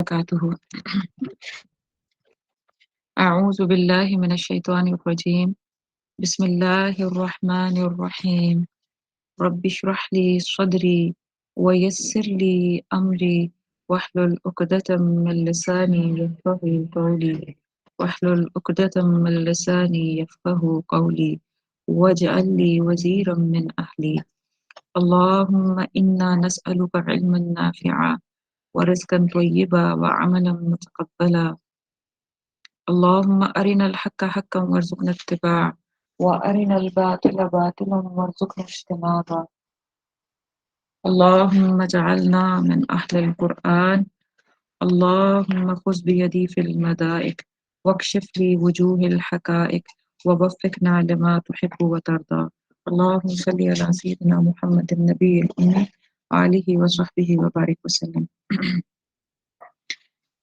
وبركاته. أعوذ بالله من الشيطان الرجيم. بسم الله الرحمن الرحيم. رب اشرح لي صدري ويسر لي أمري واحلل عقدة من لساني يفقهوا قولي واجعل لي وزيرا من أهلي. اللهم إنا نسألك علما نافعا ورزقا طيبا وعملا متقبلا. اللهم أرنا الحق حقا وارزقنا اتباعه وأرنا الباطل باطلا وارزقنا اجتنابه. اللهم اجعلنا من أهل القرآن. اللهم خذ بيدي في المدائك واكشف لي وجوه الحقائق ووفقنا لما تحب وترضى. اللهم صل على سيدنا محمد النبي الأمي وآله وصحبه وبارك وسلم.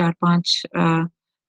4-5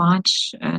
5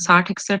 60-61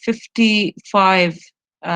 55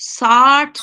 60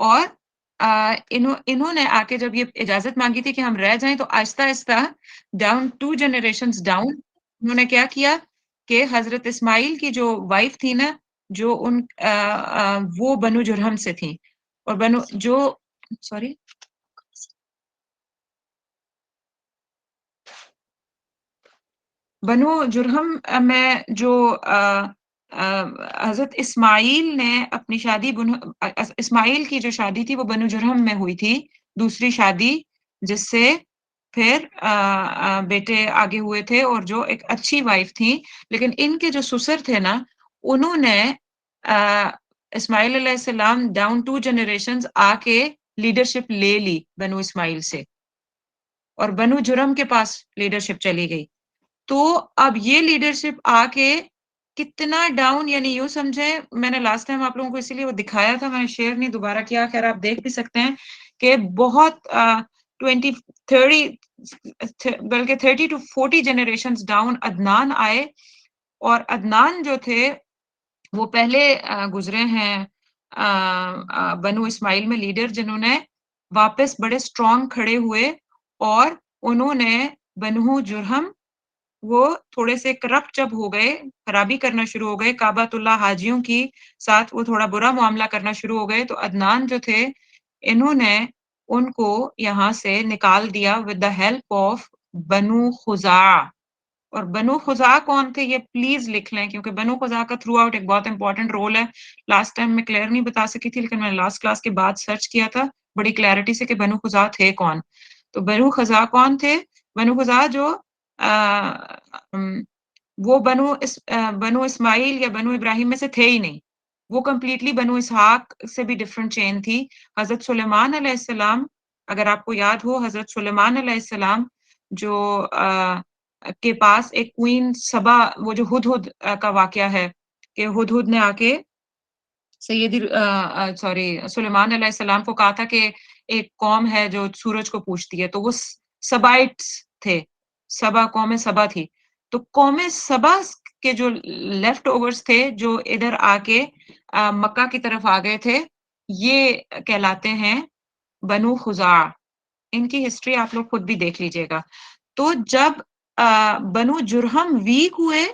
اور انہوں نے آ کے جب یہ اجازت مانگی تھی کہ ہم رہ جائیں تو آہستہ آہستہ ڈاؤن 2 جنریشنز ڈاؤن انہوں نے کیا کیا کہ حضرت اسماعیل کی جو وائف تھی نا جو وہ بنو جرہم سے تھی اور بنو جرہم میں جو حضرت اسماعیل نے اپنی شادی اسماعیل کی جو شادی تھی وہ بنو جرہم میں ہوئی تھی دوسری شادی جس سے پھر بیٹے آگے ہوئے تھے اور جو ایک اچھی وائف تھی لیکن ان کے جو سسر تھے نا انہوں نے اسماعیل علیہ السلام ڈاؤن 2 جنریشنز آ کے لیڈرشپ لے لی بنو اسماعیل سے اور بنو جرم کے پاس لیڈرشپ چلی گئی تو اب یہ لیڈرشپ آ کے کتنا ڈاؤن یعنی یوں سمجھیں میں نے لاسٹ ٹائم آپ لوگوں کو اسی لیے وہ دکھایا تھا میں نے شیئر نہیں دوبارہ کیا خیر آپ دیکھ بھی سکتے ہیں کہ بہت 30 بلکہ 30 to 40 جنریشنز ڈاؤن عدنان آئے اور عدنان جو تھے وہ پہلے گزرے ہیں بنو اسماعیل میں لیڈر جنہوں نے واپس بڑے سٹرونگ کھڑے ہوئے اور انہوں نے بنو جرہم وہ تھوڑے سے کرپٹ جب ہو گئے خرابی کرنا شروع ہو گئے کعبۃ اللہ حاجیوں کی ساتھ وہ تھوڑا برا معاملہ کرنا شروع ہو گئے تو عدنان جو تھے انہوں نے ان کو یہاں سے نکال دیا ود دا ہیلپ آف بنو خزاعہ اور بنو خزاعہ کون تھے یہ پلیز لکھ لیں کیونکہ بنو خزاعہ کا تھرو آؤٹ ایک بہت امپورٹنٹ رول ہے لاسٹ ٹائم میں کلیئر نہیں بتا سکی تھی لیکن میں نے لاسٹ کلاس کے بعد سرچ کیا تھا بڑی کلیئرٹی سے کہ بنو خزاعہ تھے کون تو بنو خزاعہ کون تھے بنو خزاعہ جو وہ بنو اسماعیل یا بنو ابراہیم میں سے تھے ہی نہیں وہ کمپلیٹلی بنو اسحاق سے بھی ڈفرنٹ چین تھی حضرت سلیمان علیہ السلام اگر آپ کو یاد ہو حضرت سلیمان علیہ السلام جو کے پاس ایک کوئین سبا وہ جو ہدہد کا واقعہ ہے کہ ہدہد نے آ کے سلیمان علیہ السلام کو کہا تھا کہ ایک قوم ہے جو سورج کو پوجتی ہے تو وہ سبائٹس تھے سبا قوم سبا تھی تو قوم سبا کے جو لیفٹ اوورز تھے جو ادھر آ کے مکہ کی طرف آ گئے تھے یہ کہلاتے ہیں بنو خزاعہ ان کی ہسٹری آپ لوگ خود بھی دیکھ لیجئے گا تو جب بنو جرہم ویک ہوئے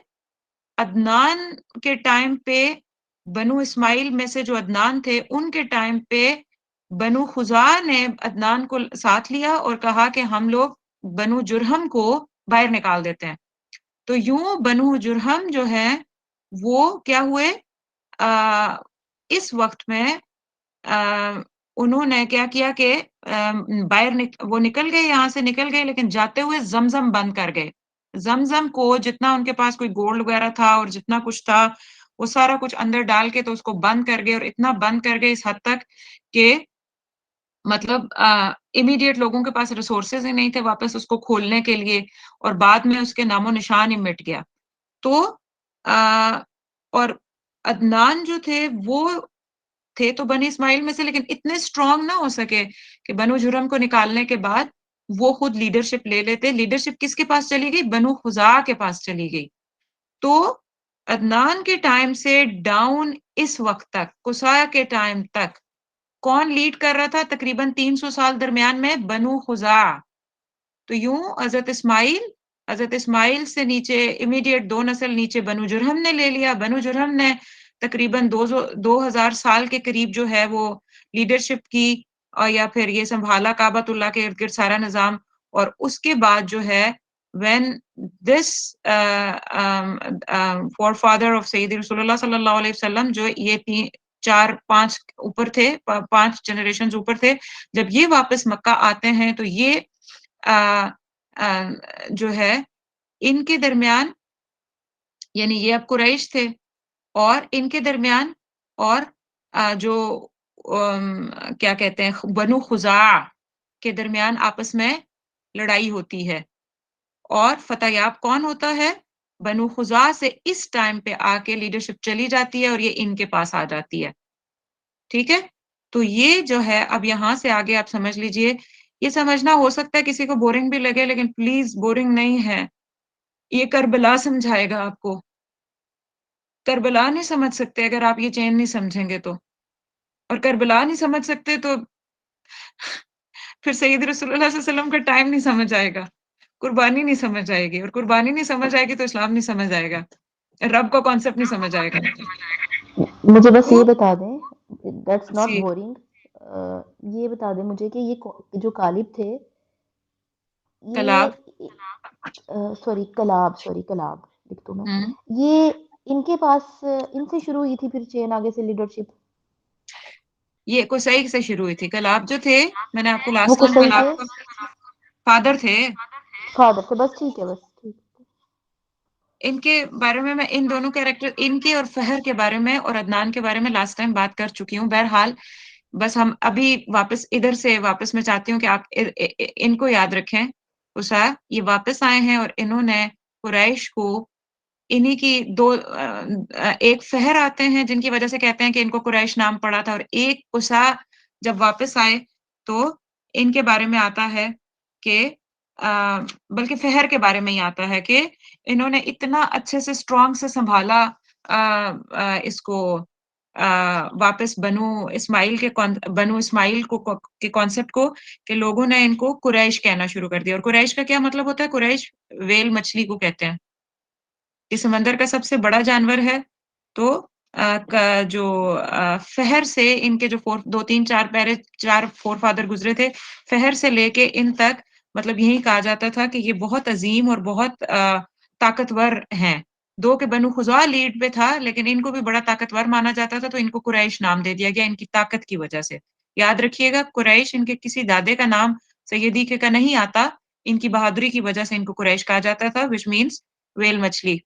عدنان کے ٹائم پہ بنو اسماعیل میں سے جو عدنان تھے ان کے ٹائم پہ بنو خزاعہ نے عدنان کو ساتھ لیا اور کہا کہ ہم لوگ بنو جرہم کو باہر نکال دیتے ہیں تو یوں بنو جرہم جو ہے وہ کیا ہوئے اس وقت میں انہوں نے کیا کیا کہ وہ نکل گئے یہاں سے نکل گئے لیکن جاتے ہوئے زمزم بند کر گئے زمزم کو جتنا ان کے پاس کوئی گولڈ وغیرہ تھا اور جتنا کچھ تھا وہ سارا کچھ اندر ڈال کے تو اس کو بند کر گئے اور اتنا بند کر گئے اس حد تک کہ مطلب امیڈیٹ لوگوں کے پاس ریسورسز ہی نہیں تھے واپس اس کو کھولنے کے لیے اور بعد میں اس کے نام و نشان ہی مٹ گیا تو اور عدنان جو تھے وہ تھے تو بنی اسماعیل میں سے لیکن اتنے سٹرونگ نہ ہو سکے کہ بنو جرم کو نکالنے کے بعد وہ خود لیڈرشپ لے لیتے لیڈرشپ کس کے پاس چلی گئی بنو خزاعہ کے پاس چلی گئی تو عدنان کے ٹائم سے ڈاؤن اس وقت تک قصاع کے ٹائم تک کون لیڈ کر رہا تھا تقریباً 300 سال درمیان میں بنو خزاعہ تو یوں حضرت اسماعیل سے نیچے امیڈیٹ 2 نسل نیچے بنو جرہم نے لے لیا بنو جرہم نے تقریباً 2000 سال کے قریب جو ہے وہ لیڈرشپ کی اور یا پھر یہ سنبھالا کعبۃ اللہ کے ارد گرد سارا نظام اور اس کے بعد جو ہے when this forefather of سید رسول اللہ صلی اللہ علیہ وسلم جو یہ 4-5 اوپر تھے 5 جنریشنز اوپر تھے جب یہ واپس مکہ آتے ہیں تو یہ جو ہے ان کے درمیان یعنی یہ اب قریش تھے اور ان کے درمیان اور جو کیا کہتے ہیں بنو خزاعہ کے درمیان آپس میں لڑائی ہوتی ہے اور فتح یاب کون ہوتا ہے بنو خزاعہ سے اس ٹائم پہ آ کے لیڈرشپ چلی جاتی ہے اور یہ ان کے پاس آ جاتی ہے ٹھیک ہے تو یہ جو ہے اب یہاں سے آگے آپ سمجھ لیجئے یہ سمجھنا ہو سکتا ہے کسی کو بورنگ بھی لگے لیکن پلیز بورنگ نہیں ہے یہ کربلا سمجھائے گا آپ کو کربلا نہیں سمجھ سکتے اگر آپ یہ چین نہیں سمجھیں گے تو اور کربلا نہیں سمجھ سکتے تو پھر سید رسول اللہ صلی اللہ علیہ وسلم کا ٹائم نہیں سمجھ آئے گا، قربانی نہیں سمجھ آئے گی، اور قربانی نہیں سمجھ آئے گی تو اسلام نہیں سمجھ آئے گا، رب کا کانسیپٹ نہیں سمجھ آئے گا. مجھے بس تو یہ بتا دیں، دیٹس ناٹ جی بورنگ، یہ بتا دیں مجھے کہ یہ جو کالب تھے، یہ کلاب. کلاب لکھ دوں میں، ہوں یہ ان کے پاس ان سے شروع ہوئی تھی پھر چین آگے سے لیڈرشپ؟ یہ قصی سے شروع ہوئی تھی. کلاب جو تھے، میں نے آپ کو وہ لاسٹ ٹائم قصی کلاب تھے، کا فادر تھے. فادر تھے، بس ٹھیک ہے، بس ٹھیک. ان کے بارے میں ان دونوں کیریکٹر، ان کے اور فہر کے بارے میں اور عدنان کے بارے میں لاسٹ ٹائم بات کر چکی ہوں. بہرحال بس ہم ابھی واپس ادھر سے واپس میں چاہتی ہوں کہ آپ ان کو یاد رکھیں. اسا یہ واپس آئے ہیں اور انہوں نے قریش کو انہی کی دو ایک فہر آتے ہیں جن کی وجہ سے کہتے ہیں کہ ان کو قریش نام پڑا تھا، اور ایک اسا جب واپس آئے تو ان کے بارے میں آتا ہے کہ بلکہ فہر کے بارے میں ہی آتا ہے کہ انہوں نے اتنا اچھے سے اسٹرانگ سے سنبھالا اس کو واپس بنو اسماعیل کے کانسیپٹ کو، کہ لوگوں نے ان کو قریش کہنا شروع کر دیا. اور قریش کا کیا مطلب ہوتا ہے؟ قریش ویل مچھلی کو کہتے ہیں، کہ سمندر کا سب سے بڑا جانور ہے. تو جو فہر سے ان کے جو دو تین چار فور فادر گزرے تھے، فہر سے لے کے ان تک مطلب یہی کہا جاتا تھا کہ یہ بہت عظیم اور بہت طاقتور ہیں. دو کے بنو خزاع لیڈ پہ تھا، لیکن ان کو بھی بڑا طاقتور مانا جاتا تھا، تو ان کو قریش نام دے دیا گیا ان کی طاقت کی وجہ سے. یاد رکھیے گا، قریش ان کے کسی دادے کا نام سیدی کے کا نہیں آتا، ان کی بہادری کی وجہ سے ان کو قریش کہا جاتا تھا، which means whale مچھلی.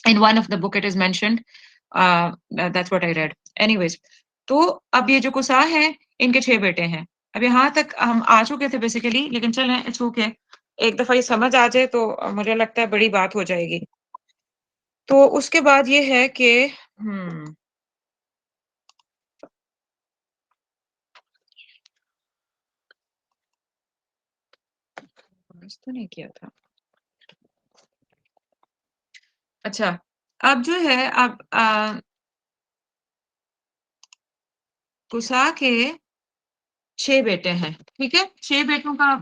In one of the book it is mentioned. That's what I read. Anyways, تو اب یہ جو قصا ہیں ان کے 6 بیٹے ہیں. اب یہاں تک ہم آ چکے تھے بیسیکلی، لیکن چلیں اٹس اوکے، ایک دفعہ یہ سمجھ آ جائے تو مجھے لگتا ہے بڑی بات ہو جائے گی. تو اس کے بعد یہ ہے کہ تو نہیں کیا تھا. اچھا اب جو ہے اب قصا کے 6 بیٹے ہیں، ٹھیک ہے. 6 بیٹوں کا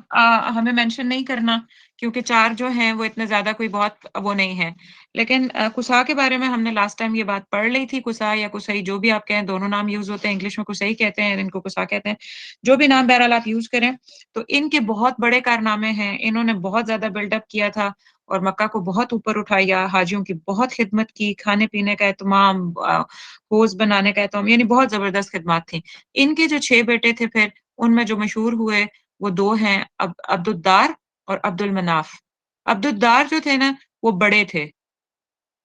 ہمیں مینشن نہیں کرنا کیونکہ 4 جو ہیں وہ اتنے زیادہ کوئی بہت وہ نہیں ہے. لیکن قصا کے بارے میں ہم نے لاسٹ ٹائم یہ بات پڑھ لی تھی. قصا یا قصی جو بھی آپ کہیں، دونوں نام یوز ہوتے ہیں. انگلش میں قصی کہتے ہیں، ان کو قصا کہتے ہیں، جو بھی نام بہرحال آپ یوز کریں. تو ان کے بہت بڑے کارنامے ہیں، انہوں نے بہت زیادہ بلڈ اپ کیا تھا اور مکہ کو بہت اوپر اٹھایا، حاجیوں کی بہت خدمت کی، کھانے پینے کا اہتمام، ہوز بنانے کا اہتمام، یعنی بہت زبردست خدمات تھیں. ان کے جو 6 بیٹے تھے پھر ان میں جو مشہور ہوئے وہ 2 ہیں، عبد الدار اور عبد المناف. عبد الدار جو تھے نا وہ بڑے تھے،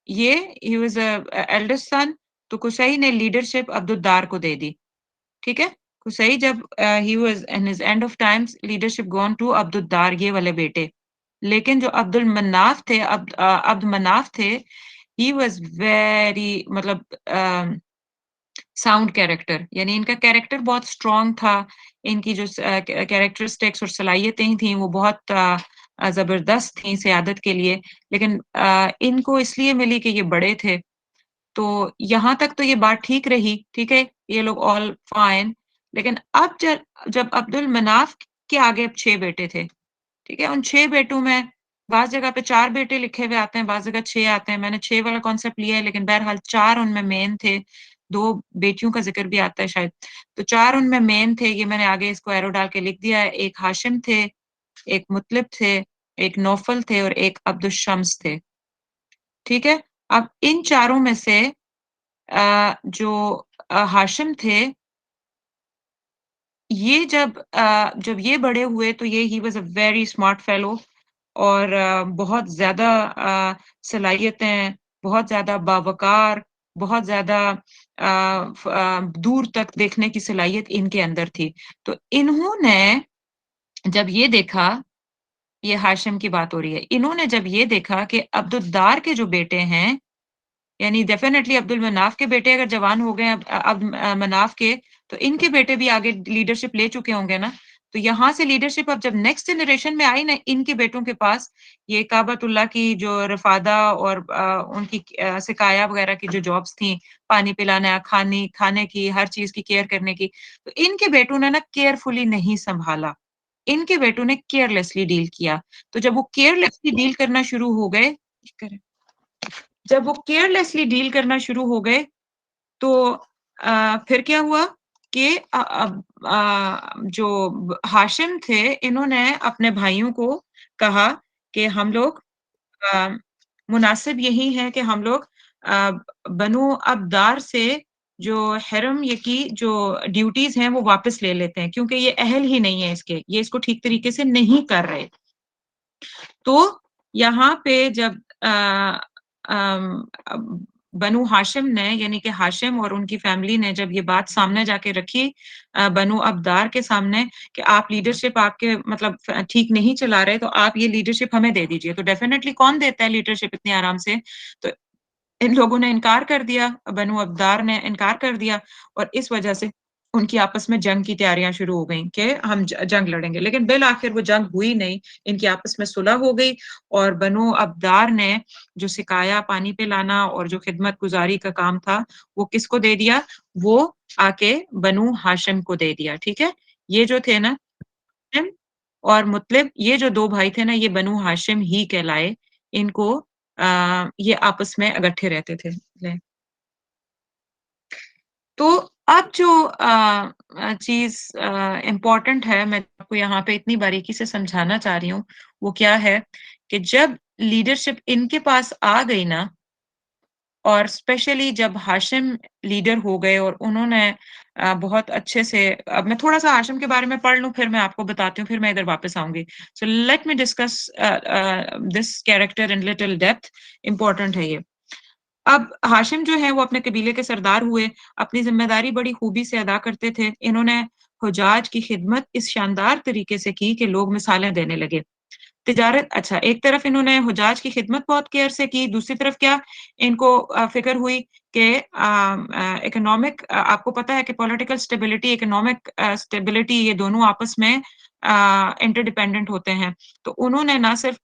یہ he was eldest son. تو قصی نے لیڈرشپ عبد الدار کو دے دی، ٹھیک ہے. قصی جب he was in his end of times leadership gone to عبد الدار، یہ والے بیٹے. لیکن جو عبد المناف تھے، عبد مناف تھے، he was very مطلب ساؤنڈ کیریکٹر، یعنی ان کا کیریکٹر بہت اسٹرانگ تھا. ان کی جو کیریکٹرسٹکس اور صلاحیتیں تھیں وہ بہت زبردست تھیں سیادت کے لیے. لیکن ان کو اس لیے ملی کہ یہ بڑے تھے. تو یہاں تک تو یہ بات ٹھیک رہی، ٹھیک ہے، یہ لوگ آل فائن. لیکن اب جب عبد المناف کے آگے اب 6 بیٹے تھے، ٹھیک ہے. ان 6 بیٹوں میں بعض جگہ پہ 4 بیٹے لکھے ہوئے آتے ہیں، بعض جگہ 6 آتے ہیں. میں نے 6 والا کانسیپٹ لیا ہے، لیکن بہرحال 4 ان میں مین تھے. 2 بیٹیوں کا ذکر بھی آتا ہے شاید. تو 4 ان میں مین تھے، یہ میں نے آگے اس کو ایرو ڈال کے لکھ دیا ہے. ایک ہاشم تھے، ایک مطلب تھے، ایک نوفل تھے اور ایک عبد الشمس تھے، ٹھیک ہے. اب ان 4 میں سے جو ہاشم تھے، یہ جب یہ بڑے ہوئے تو یہ he was a very smart fellow, اور بہت زیادہ صلاحیتیں، بہت زیادہ باوقار، بہت زیادہ دور تک دیکھنے کی صلاحیت ان کے اندر تھی. تو انہوں نے جب یہ دیکھا، یہ ہاشم کی بات ہو رہی ہے، انہوں نے جب یہ دیکھا کہ عبد الدار کے جو بیٹے ہیں، یعنی ڈیفینیٹلی عبد المناف کے بیٹے اگر جوان ہو گئے عبد مناف کے، تو ان کے بیٹے بھی آگے لیڈرشپ لے چکے ہوں گے نا. تو یہاں سے لیڈرشپ اب جب نیکسٹ جنریشن میں آئی نا ان کے بیٹوں کے پاس، یہ کعبۃ اللہ کی جو رفادہ اور ان کی سکایا وغیرہ کی جو جابس تھیں، پانی پلانا، کھانے کی، ہر چیز کی کیئر کرنے کی، تو ان کے بیٹوں نے نا کیئرفلی نہیں سنبھالا، ان کے بیٹوں نے کیئرلیسلی ڈیل کیا. تو جب وہ کیئرلیسلی ڈیل کرنا شروع ہو گئے، جب وہ کیئرلیسلی ڈیل کرنا شروع ہو گئے تو پھر کیا ہوا کہ جو ہاشم تھے انہوں نے اپنے بھائیوں کو کہا کہ ہم لوگ مناسب یہی ہے کہ ہم لوگ بنو عبدار سے جو حرم یہ کی جو ڈیوٹیز ہیں وہ واپس لے لیتے ہیں، کیونکہ یہ اہل ہی نہیں ہے اس کے، یہ اس کو ٹھیک طریقے سے نہیں کر رہے. تو یہاں پہ جب بنو ہاشم نے یعنی کہ ہاشم اور ان کی فیملی نے جب یہ بات سامنے جا کے رکھی بنو عبدار کے سامنے کہ آپ لیڈرشپ آپ کے مطلب ٹھیک نہیں چلا رہے، تو آپ یہ لیڈرشپ ہمیں دے دیجئے. تو ڈیفینیٹلی کون دیتا ہے لیڈرشپ اتنے آرام سے؟ تو ان لوگوں نے انکار کر دیا، بنو عبدار نے انکار کر دیا، اور اس وجہ سے ان کی آپس میں جنگ کی تیاریاں شروع ہو گئیں کہ ہم جنگ لڑیں گے. لیکن بالآخر وہ جنگ ہوئی نہیں، ان کی آپس میں صلح ہو گئی، اور بنو عبدار نے جو سکایا، پانی پہ لانا اور جو خدمت گزاری کا کام تھا وہ کس کو دے دیا؟ وہ آ کے بنو ہاشم کو دے دیا. ٹھیک ہے، یہ جو تھے نا ہاشم اور مطلب، یہ جو دو بھائی تھے نا یہ بنو ہاشم ہی کہلائے. ان کو یہ آپس میں اکٹھے رہتے تھے. تو اب جو چیز امپورٹنٹ ہے میں آپ کو یہاں پہ اتنی باریکی سے سمجھانا چاہ رہی ہوں وہ کیا ہے کہ جب لیڈرشپ ان کے پاس آ گئی نا، اور اسپیشلی جب ہاشم لیڈر ہو گئے اور انہوں نے بہت اچھے سے، اب میں تھوڑا سا ہاشم کے بارے میں پڑھ لوں پھر میں آپ کو بتاتی ہوں، پھر میں ادھر واپس آؤں گی. So let me discuss this character in little depth, important ہے یہ. اب ہاشم جو ہے وہ اپنے قبیلے کے سردار ہوئے، اپنی ذمہ داری بڑی خوبی سے ادا کرتے تھے. انہوں نے حجاج کی خدمت اس شاندار طریقے سے کی کہ لوگ مثالیں دینے لگے. تجارت، اچھا ایک طرف انہوں نے حجاج کی خدمت بہت کیئر سے کی، دوسری طرف کیا ان کو فکر ہوئی کہ اکنامک، آپ کو پتا ہے کہ پولیٹیکل سٹیبلٹی، اکنامک سٹیبلٹی، یہ دونوں آپس میں انٹر ڈیپینڈنٹ ہوتے ہیں. تو انہوں نے نہ صرف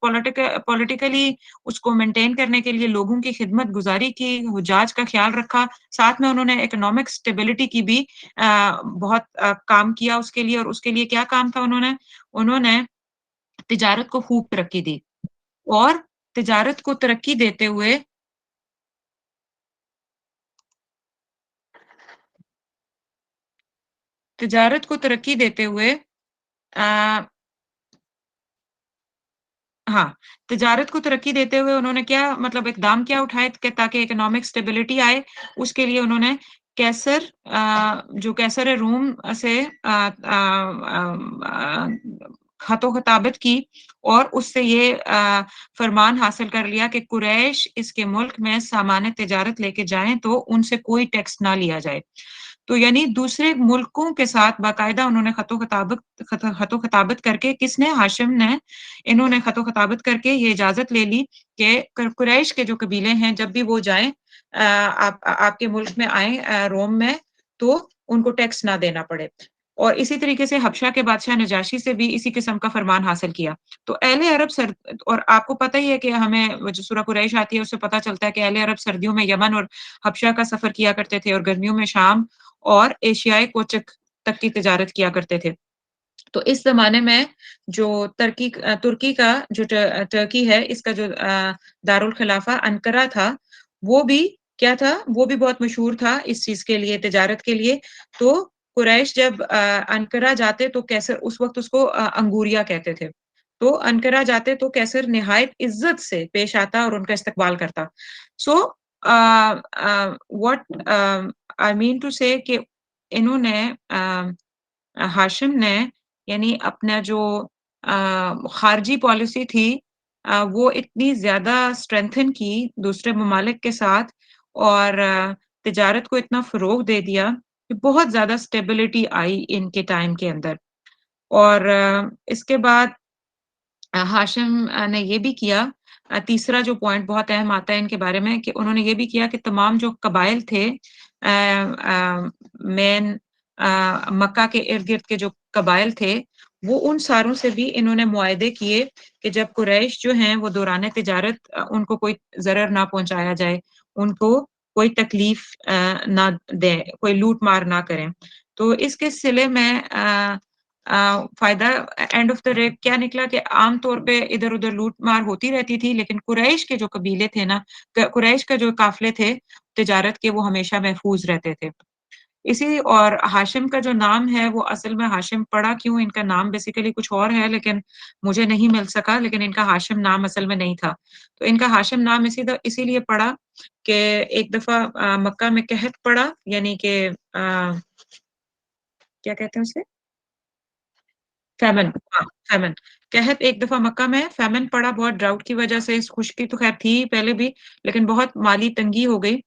پولیٹیکلی اس کو مینٹین کرنے کے لیے لوگوں کی خدمت گزاری کی، حجاج کا خیال رکھا، ساتھ میں انہوں نے اکنامک سٹیبلٹی کی بھی بہت کام کیا اس کے لیے. اور اس کے لیے کیا کام تھا؟ انہوں نے تجارت کو خوب ترقی دی، اور تجارت کو ترقی دیتے ہوئے انہوں نے کیا مطلب اقدام کیا اٹھائے کہ تاکہ اکنامک سٹیبلٹی آئے. اس کے لیے انہوں نے کیسر، جو کیسر روم سے خط و خطابت کی، اور اس سے یہ فرمان حاصل کر لیا کہ قریش اس کے ملک میں سامان تجارت لے کے جائیں تو ان سے کوئی ٹیکس نہ لیا جائے. تو یعنی دوسرے ملکوں کے ساتھ باقاعدہ انہوں نے خط و خطابت کر کے، کس نے؟ ہاشم نے. انہوں نے خط و خطابت کر کے یہ اجازت لے لی کہ قریش کے جو قبیلے ہیں جب بھی وہ جائیں آپ کے ملک میں آئیں روم میں، تو ان کو ٹیکس نہ دینا پڑے. اور اسی طریقے سے حبشہ کے بادشاہ نجاشی سے بھی اسی قسم کا فرمان حاصل کیا. تو اہل عرب اور آپ کو پتہ ہی ہے کہ ہمیں جو سورہ قریش آتی ہے اس سے پتہ چلتا ہے کہ اہل عرب سردیوں میں یمن اور حبشہ کا سفر کیا کرتے تھے، اور گرمیوں میں شام اور ایشیائی کوچک تک کی تجارت کیا کرتے تھے. تو اس زمانے میں جو ترکی کا جو ٹرکی ہے، اس کا جو دارالخلافہ انقرہ تھا، وہ بھی کیا تھا؟ وہ بھی بہت مشہور تھا اس چیز کے لیے، تجارت کے لیے. تو قریش جب انقرہ جاتے تو کیسر، اس وقت اس کو انگوریا کہتے تھے، تو انقرہ جاتے تو کیسر نہایت عزت سے پیش آتا اور ان کا استقبال کرتا. So what I main to سے کہ انہوں نے ہاشم نے یعنی اپنا جو خارجی پالیسی تھی وہ اتنی زیادہ اسٹرینتھن کی دوسرے ممالک کے ساتھ، اور تجارت کو اتنا فروغ دے دیا کہ بہت زیادہ اسٹیبلٹی آئی ان کے ٹائم کے اندر. اور اس کے بعد ہاشم نے یہ بھی کیا، تیسرا جو پوائنٹ بہت اہم آتا ہے ان کے بارے میں، کہ انہوں نے یہ بھی کیا کہ تمام جو قبائل تھے مین مکہ کے ارد گرد کے جو قبائل تھے وہ ان ساروں سے بھی انہوں نے معاہدے کیے کہ جب قریش جو ہیں وہ دوران تجارت ان کو کوئی ضرر نہ پہنچایا جائے، ان کو کوئی تکلیف نہ دیں، کوئی لوٹ مار نہ کریں۔ تو اس کے صلے میں فائدہ اینڈ آف دا ڈے کیا نکلا کہ عام طور پہ ادھر ادھر لوٹ مار ہوتی رہتی تھی، لیکن قریش کے جو قبیلے تھے نا، قریش کا جو قافلے تھے تجارت کے، وہ ہمیشہ محفوظ رہتے تھے۔ اسی اور ہاشم کا جو نام ہے وہ اصل میں ہاشم پڑا کیوں، ان کا نام بیسیکلی کچھ اور ہے لیکن مجھے نہیں مل سکا، لیکن ان کا ہاشم نام اصل میں نہیں تھا۔ تو ان کا ہاشم نام اسی لیے پڑا کہ ایک دفعہ مکہ میں قحط پڑا، یعنی کہ کیا کہتے ہیں اسے، فیمن، ہاں فیمن، قحط ایک دفعہ مکہ میں فیمن پڑا بہت ڈراؤٹ کی وجہ سے، اس خشکی تو خیر تھی پہلے بھی لیکن بہت مالی تنگی ہو گئی،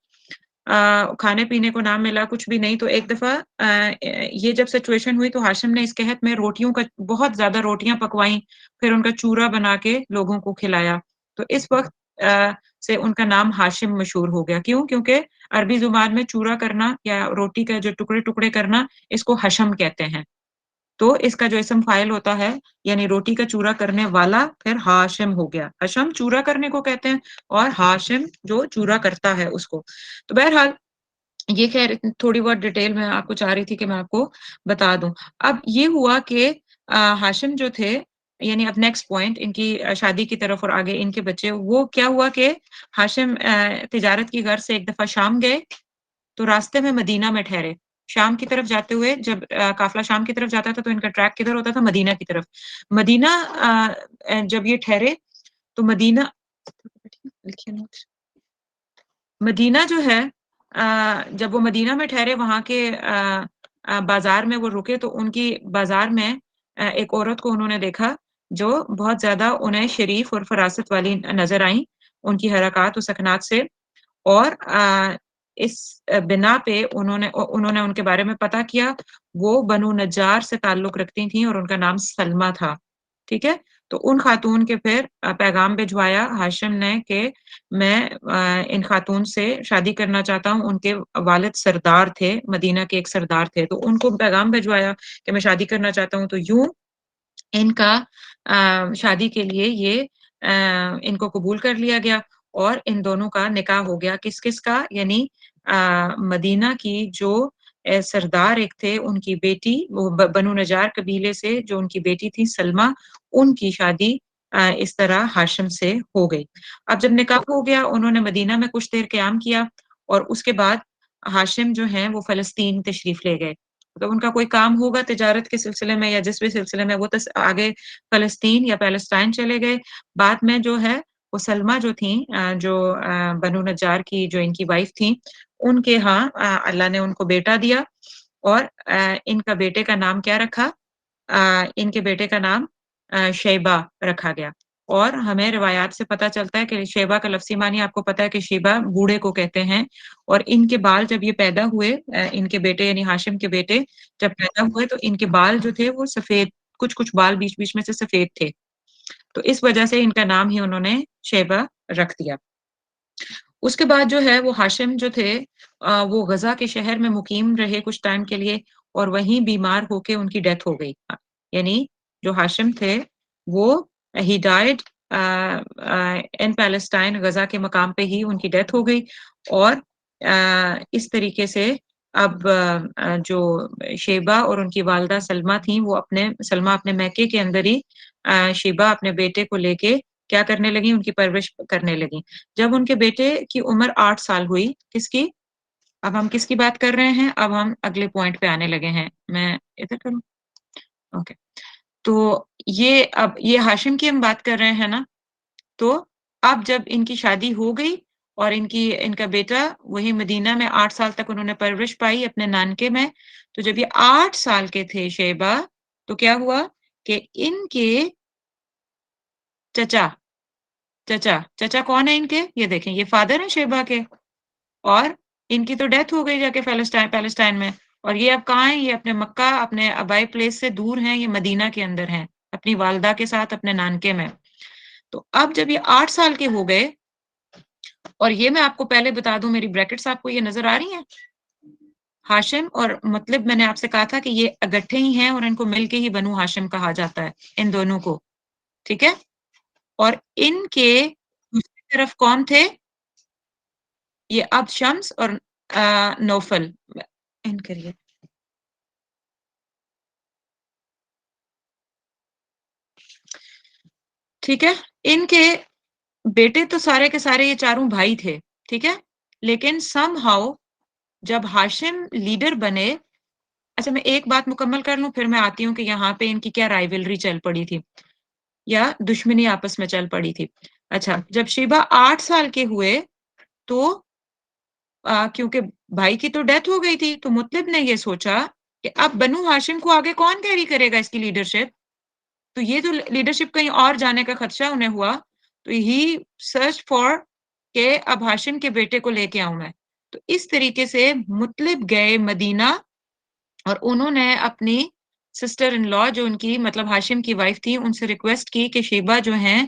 کھانے پینے کو نہ ملا، کچھ بھی نہیں۔ تو ایک دفعہ یہ جب سچویشن ہوئی تو ہاشم نے اس قحط میں روٹیوں کا بہت زیادہ روٹیاں پکوائیں، پھر ان کا چورا بنا کے لوگوں کو کھلایا۔ تو اس وقت سے ان کا نام ہاشم مشہور ہو گیا۔ کیوں؟ کیونکہ عربی زبان میں چورا کرنا یا روٹی کا جو ٹکڑے ٹکڑے کرنا، اس کو حشم کہتے ہیں۔ تو اس کا جو اسم فاعل ہوتا ہے یعنی روٹی کا چورا کرنے والا، پھر ہاشم ہو گیا۔ حشم چورا کرنے کو کہتے ہیں اور ہاشم جو چورا کرتا ہے اس کو۔ تو بہرحال یہ خیر تھوڑی بہت ڈیٹیل میں آپ کو چاہ رہی تھی کہ میں آپ کو بتا دوں۔ اب یہ ہوا کہ ہاشم جو تھے، یعنی اب نیکسٹ پوائنٹ ان کی شادی کی طرف اور آگے ان کے بچے، وہ کیا ہوا کہ ہاشم تجارت کی غرض سے ایک دفعہ شام گئے، تو راستے میں مدینہ میں ٹھہرے۔ شام کی طرف جاتے ہوئے جب قافلہ شام کی طرف جاتا تھا تو ان کا ٹریک کدھر ہوتا تھا؟ مدینہ کی طرف۔ مدینہ جب یہ ٹھہرے تو مدینہ جو ہے جب وہ مدینہ میں ٹھہرے، وہاں کے بازار میں وہ رکے تو ان کی بازار میں ایک عورت کو انہوں نے دیکھا جو بہت زیادہ انہیں شریف اور فراست والی نظر آئیں ان کی حرکات و سکنات سے، اور اس بنا پہ انہوں نے ان کے بارے میں پتہ کیا، وہ بنو نجار سے تعلق رکھتی تھیں اور ان کا نام سلمہ تھا، ٹھیک ہے۔ تو ان خاتون کے پھر پیغام بھجوایا ہاشم نے کہ میں ان خاتون سے شادی کرنا چاہتا ہوں۔ ان کے والد سردار تھے، مدینہ کے ایک سردار تھے، تو ان کو پیغام بھجوایا کہ میں شادی کرنا چاہتا ہوں۔ تو یوں ان کا شادی کے لیے یہ ان کو قبول کر لیا گیا اور ان دونوں کا نکاح ہو گیا۔ کس کس کا؟ یعنی مدینہ کی جو سردار ایک تھے، ان کی بیٹی، وہ بنو نجار قبیلے سے جو ان کی بیٹی تھی سلمہ، ان کی شادی اس طرح ہاشم سے ہو گئی۔ اب جب نکاح ہو گیا، انہوں نے مدینہ میں کچھ دیر قیام کیا اور اس کے بعد ہاشم جو ہیں وہ فلسطین تشریف لے گئے۔ تو ان کا کوئی کام ہوگا تجارت کے سلسلے میں یا جس بھی سلسلے میں، وہ آگے فلسطین یا پیلسٹائن چلے گئے۔ بعد میں جو ہے وہ سلمہ جو تھیں، جو بنو نجار کی جو ان کی وائف تھیں، ان کے ہاں اللہ نے ان کو بیٹا دیا اور ان کا بیٹے کا نام کیا رکھا؟ ان کے بیٹے کا نام شیبہ رکھا گیا۔ اور ہمیں روایات سے پتہ چلتا ہے کہ شیبہ کا لفظی معنی آپ کو پتہ ہے کہ شیبہ بوڑھے کو کہتے ہیں، اور ان کے بال جب یہ پیدا ہوئے، ان کے بیٹے یعنی ہاشم کے بیٹے جب پیدا ہوئے تو ان کے بال جو تھے وہ سفید، کچھ کچھ بال بیچ بیچ میں سے سفید تھے، تو اس وجہ سے ان کا نام ہی انہوں نے شیبہ رکھ دیا۔ اس کے بعد جو ہے وہ ہاشم جو تھے وہ غزہ کے شہر میں مقیم رہے کچھ ٹائم کے لیے، اور وہیں بیمار ہو کے ان کی ڈیتھ ہو گئی۔ یعنی جو ہاشم تھے وہ ہی ڈائڈ ان پیلسٹائن، غزہ کے مقام پہ ہی ان کی ڈیتھ ہو گئی۔ اور اس طریقے سے اب جو شیبہ اور ان کی والدہ سلمہ تھیں، وہ سلمہ اپنے میکے کے اندر ہی شیبہ اپنے بیٹے کو لے کے کیا کرنے لگی؟ ان کی پرورش کرنے لگی۔ جب ان کے بیٹے کی عمر 8 سال ہوئی، کس کی؟ اب ہم کس کی بات کر رہے ہیں؟ اب ہم اگلے پوائنٹ پہ آنے لگے ہیں۔ میں ادھر کروں؟ اوکے۔ تو اب یہ ہاشم کی ہم بات کر رہے ہیں نا، تو اب جب ان کی شادی ہو گئی اور ان کا بیٹا وہی مدینہ میں 8 سال تک انہوں نے پرورش پائی اپنے نانکے میں، تو جب یہ 8 سال کے تھے شیبہ، تو کیا ہوا کہ ان کے چچا کون ہے ان کے؟ یہ دیکھیں، یہ فادر ہیں شیبہ کے، اور ان کی تو ڈیتھ ہو گئی جا کے پیلسٹائن میں، اور یہ اب کہاں ہیں؟ یہ اپنے مکہ، اپنے ابائی پلیس سے دور ہیں، یہ مدینہ کے اندر ہیں اپنی والدہ کے ساتھ اپنے نانکے میں۔ تو اب جب یہ 8 سال کے ہو گئے، اور یہ میں آپ کو پہلے بتا دوں، میری بریکٹس آپ کو یہ نظر آ رہی ہیں؟ ہاشم اور مطلب میں نے آپ سے کہا تھا کہ یہ اگٹھے ہی ہیں اور ان کو مل کے ہی بنو ہاشم کہا جاتا ہے ان دونوں کو، ٹھیک ہے؟ اور ان کے دوسری طرف کون تھے؟ یہ اب شمس اور نوفل. ان کریے ٹھیک ہے. ان کے بیٹے تو سارے کے سارے یہ چاروں بھائی تھے، ٹھیک ہے، لیکن سم ہاؤ جب ہاشم لیڈر بنے. اچھا میں ایک بات مکمل کر لوں پھر میں آتی ہوں کہ یہاں پہ ان کی کیا رائیولری چل پڑی تھی یا دشمنی آپس میں چل پڑی تھی. اچھا جب شیبہ 8 سال کے ہوئے تو کیونکہ بھائی کی تو ڈیتھ ہو گئی تھی تو مطلب نے یہ سوچا کہ اب بنو ہاشم کو آگے کون کیری کرے گا اس کی لیڈرشپ. تو یہ جو لیڈرشپ کہیں اور جانے کا خدشہ انہیں ہوا تو ہی سرچ فار کہ اب ہاشم کے بیٹے کو لے کے آؤں میں. تو اس طریقے سے مطلب گئے مدینہ اور انہوں نے اپنی سسٹر ان لا جو ان کی مطلب ہاشم کی وائف تھی ان سے ریکویسٹ کی کہ شیبہ جو ہیں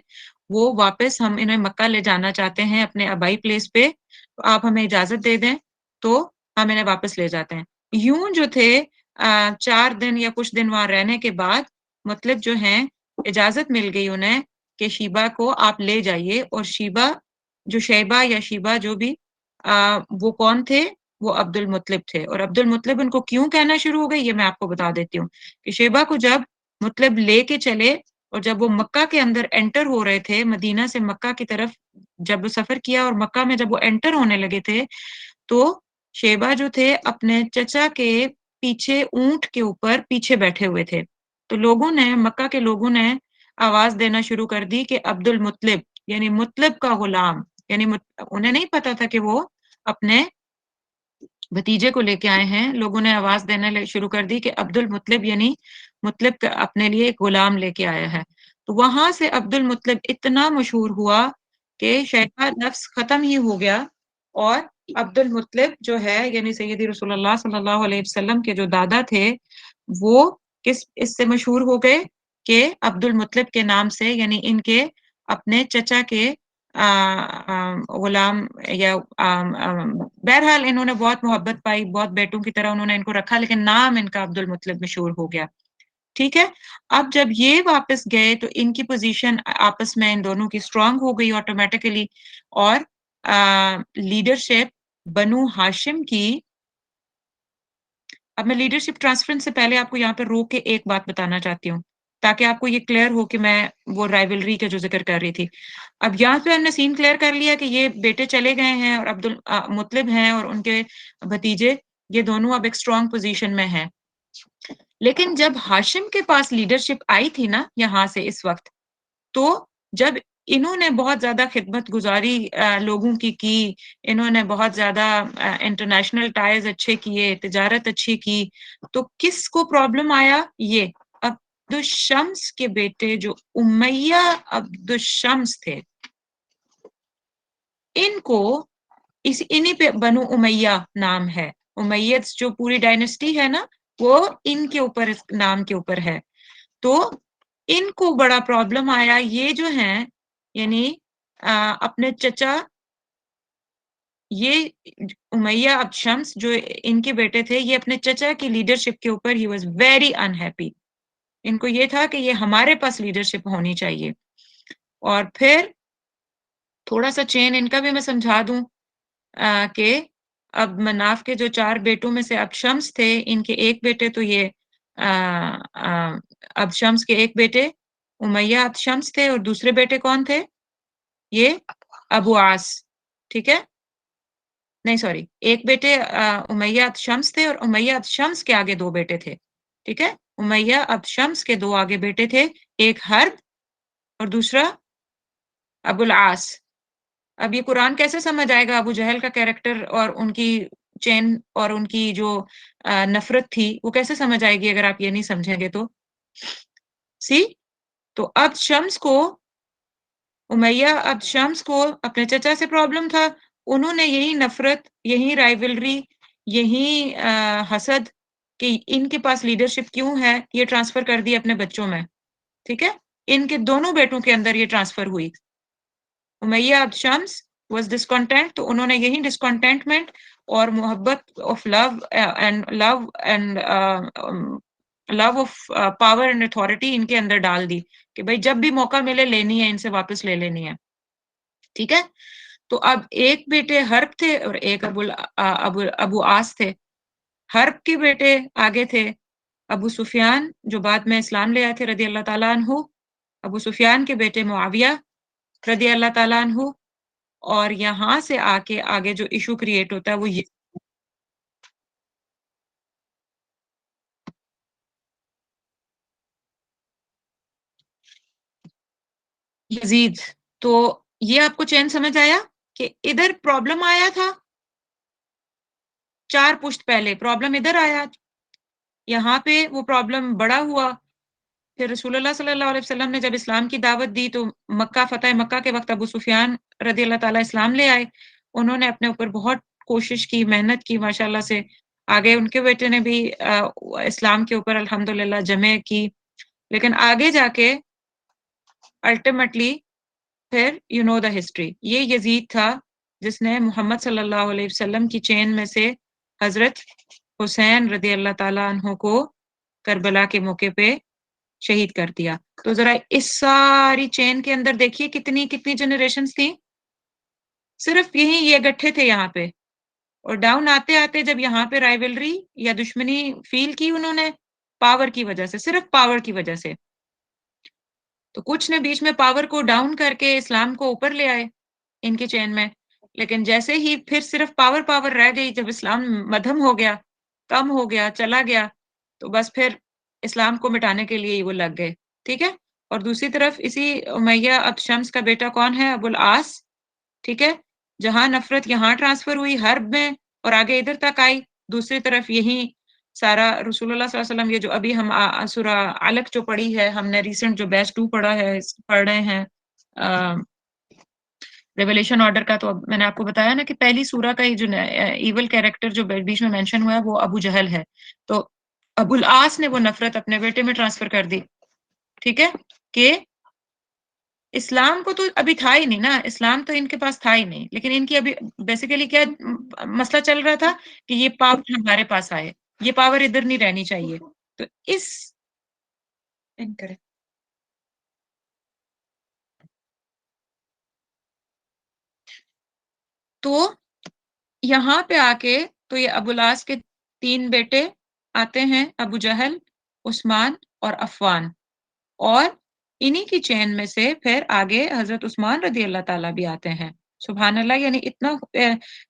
وہ واپس ہم انہیں مکہ لے جانا چاہتے ہیں اپنے آبائی پلیس پہ، تو آپ ہمیں اجازت دے دیں تو ہم انہیں واپس لے جاتے ہیں. یوں جو تھے 4 دن یا کچھ دن وہاں رہنے کے بعد مطلب جو ہیں اجازت مل گئی انہیں کہ شیبہ کو آپ لے جائیے. اور شیبہ یا شیبہ جو بھی وہ کون تھے؟ وہ عبد المطلب تھے. اور عبد المطلب ان کو کیوں کہنا شروع ہو گئی یہ میں آپ کو بتا دیتی ہوں کہ شیبہ کو جب مطلب لے کے چلے اور جب وہ مکہ کے اندر انٹر ہو رہے تھے، مدینہ سے مکہ کی طرف جب وہ سفر کیا اور مکہ میں جب وہ انٹر ہونے لگے تھے تو شیبہ جو تھے اپنے چچا کے پیچھے اونٹ کے اوپر پیچھے بیٹھے ہوئے تھے. تو لوگوں نے مکہ کے لوگوں نے آواز دینا شروع کر دی کہ عبد المطلب یعنی مطلب کا غلام، یعنی انہیں نہیں پتا تھا کہ وہ اپنے بھتیجے کو لے کے آئے ہیں. لوگوں نے آواز دینا شروع کر دی کہ عبد المطلب یعنی مطلب اپنے لیے ایک غلام لے کے آیا ہے. تو وہاں سے عبد المطلب اتنا مشہور ہوا کہ شیبہ لفظ ختم ہی ہو گیا اور عبد المطلب جو ہے یعنی سیدی رسول اللہ صلی اللہ علیہ وسلم کے جو دادا تھے وہ اس سے مشہور ہو گئے کہ عبد المطلب کے نام سے، یعنی ان کے اپنے چچا کے غلام یا بہرحال انہوں نے بہت محبت پائی، بہت بیٹوں کی طرح انہوں نے ان کو رکھا، لیکن نام ان کا عبد المطلب مشہور ہو گیا. ٹھیک ہے. اب جب یہ واپس گئے تو ان کی پوزیشن آپس میں ان دونوں کی اسٹرانگ ہو گئی آٹومیٹیکلی اور لیڈرشپ بنو ہاشم کی. اب میں لیڈرشپ ٹرانسفرنس سے پہلے آپ کو یہاں پہ روک کے ایک بات بتانا چاہتی ہوں تاکہ آپ کو یہ کلیئر ہو کہ میں وہ رائیولری کا جو ذکر کر رہی تھی. اب یہاں پہ ہم نے سین کلیئر کر لیا کہ یہ بیٹے چلے گئے ہیں اور عبد المطلب ہیں اور ان کے بھتیجے یہ دونوں اب ایک اسٹرانگ پوزیشن میں ہیں. لیکن جب ہاشم کے پاس لیڈرشپ آئی تھی نا یہاں سے اس وقت، تو جب انہوں نے بہت زیادہ خدمت گزاری لوگوں کی انہوں نے بہت زیادہ انٹرنیشنل ٹائز اچھے کیے، تجارت اچھی کی، تو کس کو پرابلم آیا؟ یہ عبد الشمس کے بیٹے جو امیہ عبد الشمس تھے ان کو انہی پہ بنو امیہ نام ہے. امیت جو پوری ڈائنسٹی ہے نا وہ ان کے اوپر اس نام کے اوپر ہے. تو ان کو بڑا پرابلم آیا. یہ جو ہیں یعنی اپنے چچا یہ امیہ عبد شمس جو ان کے بیٹے تھے یہ اپنے چچا کی لیڈرشپ کے اوپر ہی واز ویری انہیپی. ان کو یہ تھا کہ یہ ہمارے پاس لیڈرشپ ہونی چاہیے. اور پھر تھوڑا سا چین ان کا بھی میں سمجھا دوں کہ اب مناف کے جو 4 بیٹوں میں سے اب شمس تھے ان کے ایک بیٹے تو یہ اب شمس کے ایک بیٹے امیہ اب شمس تھے اور دوسرے بیٹے کون تھے؟ یہ ابو عاص. ٹھیک ہے، نہیں سوری ایک بیٹے امیہ اب شمس تھے اور امیہ اب شمس کے آگے 2 بیٹے تھے. ٹھیک ہے، امیہ اب شمس کے 2 آگے بیٹے تھے، ایک حرب اور دوسرا ابو العاص. اب یہ قرآن کیسے سمجھ آئے گا؟ ابو جہل کا کیریکٹر اور ان کی چین اور ان کی جو نفرت تھی وہ کیسے سمجھ آئے گی اگر آپ یہ نہیں سمجھیں گے تو تو اب شمس کو امیہ اب شمس کو اپنے چچا سے پرابلم تھا. انہوں نے یہی نفرت، یہی رائیولری، یہی حسد کہ ان کے پاس لیڈرشپ کیوں ہے یہ ٹرانسفر کر دی اپنے بچوں میں. ٹھیک ہے، ان کے دونوں بیٹوں کے اندر یہ ٹرانسفر ہوئی. امیہ اب شمس واز ڈسکنٹینٹ تو انہوں نے یہی ڈسکنٹینٹمنٹ اور محبت of love and love of power and authority ان کے اندر ڈال دی کہ بھائی جب بھی موقع ملے لینی ہے، ان سے واپس لے لینی ہے. ٹھیک ہے. تو اب ایک بیٹے حرب تھے اور ایک ابو آس تھے. حرب کے بیٹے آگے تھے ابو سفیان جو بعد میں اسلام لے آئے تھے رضی اللہ تعالیٰ عنہ. ابو سفیان کے بیٹے معاویہ رضی اللہ تعالیٰ عنہ. اور یہاں سے آ کے آگے جو ایشو کریٹ ہوتا ہے وہ یزید. تو یہ آپ کو چین سمجھ آیا کہ ادھر پرابلم آیا تھا 4 پشت پہلے پرابلم ادھر آیا، یہاں پہ وہ پرابلم بڑا ہوا. پھر رسول اللہ صلی اللہ علیہ وسلم نے جب اسلام کی دعوت دی تو مکہ فتح مکہ کے وقت ابو سفیان رضی اللہ تعالیٰ اسلام لے آئے. انہوں نے اپنے اوپر بہت کوشش کی، محنت کی ماشاءاللہ سے. آگے ان کے بیٹے نے بھی اسلام کے اوپر الحمدللہ جمع کی. لیکن آگے جا کے الٹیمیٹلی پھر یو نو دا ہسٹری، یہ یزید تھا جس نے محمد صلی اللہ علیہ وسلم کی چین میں سے حضرت حسین رضی اللہ تعالیٰ عنہ کو کربلا کے موقع پہ شہید کر دیا. تو ذرا اس ساری چین کے اندر دیکھیے کتنی جنریشنز تھیں. صرف یہ گٹھے تھے یہاں پہ، اور ڈاؤن آتے آتے جب یہاں پہ رائیولری یا دشمنی فیل کی انہوں نے پاور کی وجہ سے، صرف پاور کی وجہ سے، تو کچھ نے بیچ میں پاور کو ڈاؤن کر کے اسلام کو اوپر لے آئے ان کی چین میں. لیکن جیسے ہی پھر صرف پاور رہ گئی، جب اسلام مدھم ہو گیا، کم ہو گیا، چلا گیا، تو بس پھر اسلام کو مٹانے کے لیے وہ لگ گئے. ٹھیک ہے. اور دوسری طرف اسی امیہ اب شمس کا بیٹا کون ہے؟ ابو العاص. ٹھیک ہے. جہاں نفرت یہاں ٹرانسفر ہوئی حرب میں اور آگے ادھر تک آئی، دوسری طرف یہی سارا رسول اللہ صلی اللہ علیہ وسلم، یہ جو ابھی ہم سورہ علق جو پڑھی ہے ہم نے ریسنٹ جو بیچ 2 پڑھا ہے، پڑھ رہے ہیں ریولیشن آرڈر کا. تو اب میں نے آپ کو بتایا نا کہ پہلی سورہ کا جو ایول کیریکٹر جو بیچ میں مینشن ہوا ہے وہ ابو جہل ہے. تو ابو العاص نے وہ نفرت اپنے بیٹے میں ٹرانسفر کر دی. ٹھیک ہے. کہ اسلام کو تو ابھی تھا ہی نہیں نا، اسلام تو ان کے پاس تھا ہی نہیں، لیکن ان کی ابھی بیسیکلی کیا مسئلہ چل رہا تھا کہ یہ پاور ہمارے پاس آئے، یہ پاور ادھر نہیں رہنی چاہیے. تو اس تو یہاں پہ آ کے تو یہ ابو العاص کے 3 بیٹے آتے ہیں، ابو جہل، عثمان اور عفان. اور انہی کی چین میں سے پھر آگے حضرت عثمان رضی اللہ تعالیٰ بھی آتے ہیں. سبحان اللہ. یعنی اتنا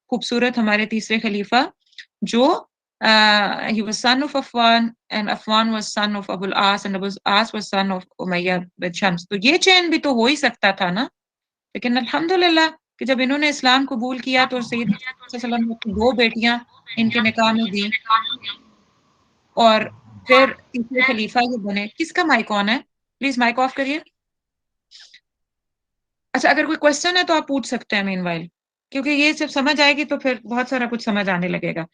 خوبصورت ہمارے تیسرے خلیفہ جو he was son of Affan and Affan was son of Abu al-As and Abu al-As was son of Umayyah bin Shams. تو یہ چین بھی تو ہو ہی سکتا تھا نا. لیکن الحمدللہ کہ جب انہوں نے اسلام قبول کیا تو سید صلی اللہ علیہ وسلم کی 2 بیٹیاں ان کے نکاح میں دیں اور پھر تیسرے خلیفہ یہ بنے. کس کا مائک آن ہے؟ پلیز مائک آف کریے. اچھا اگر کوئی کوشچن ہے تو آپ پوچھ سکتے ہیں مین وائل، کیونکہ یہ جب سمجھ آئے گی تو پھر بہت سارا کچھ سمجھ آنے لگے گا.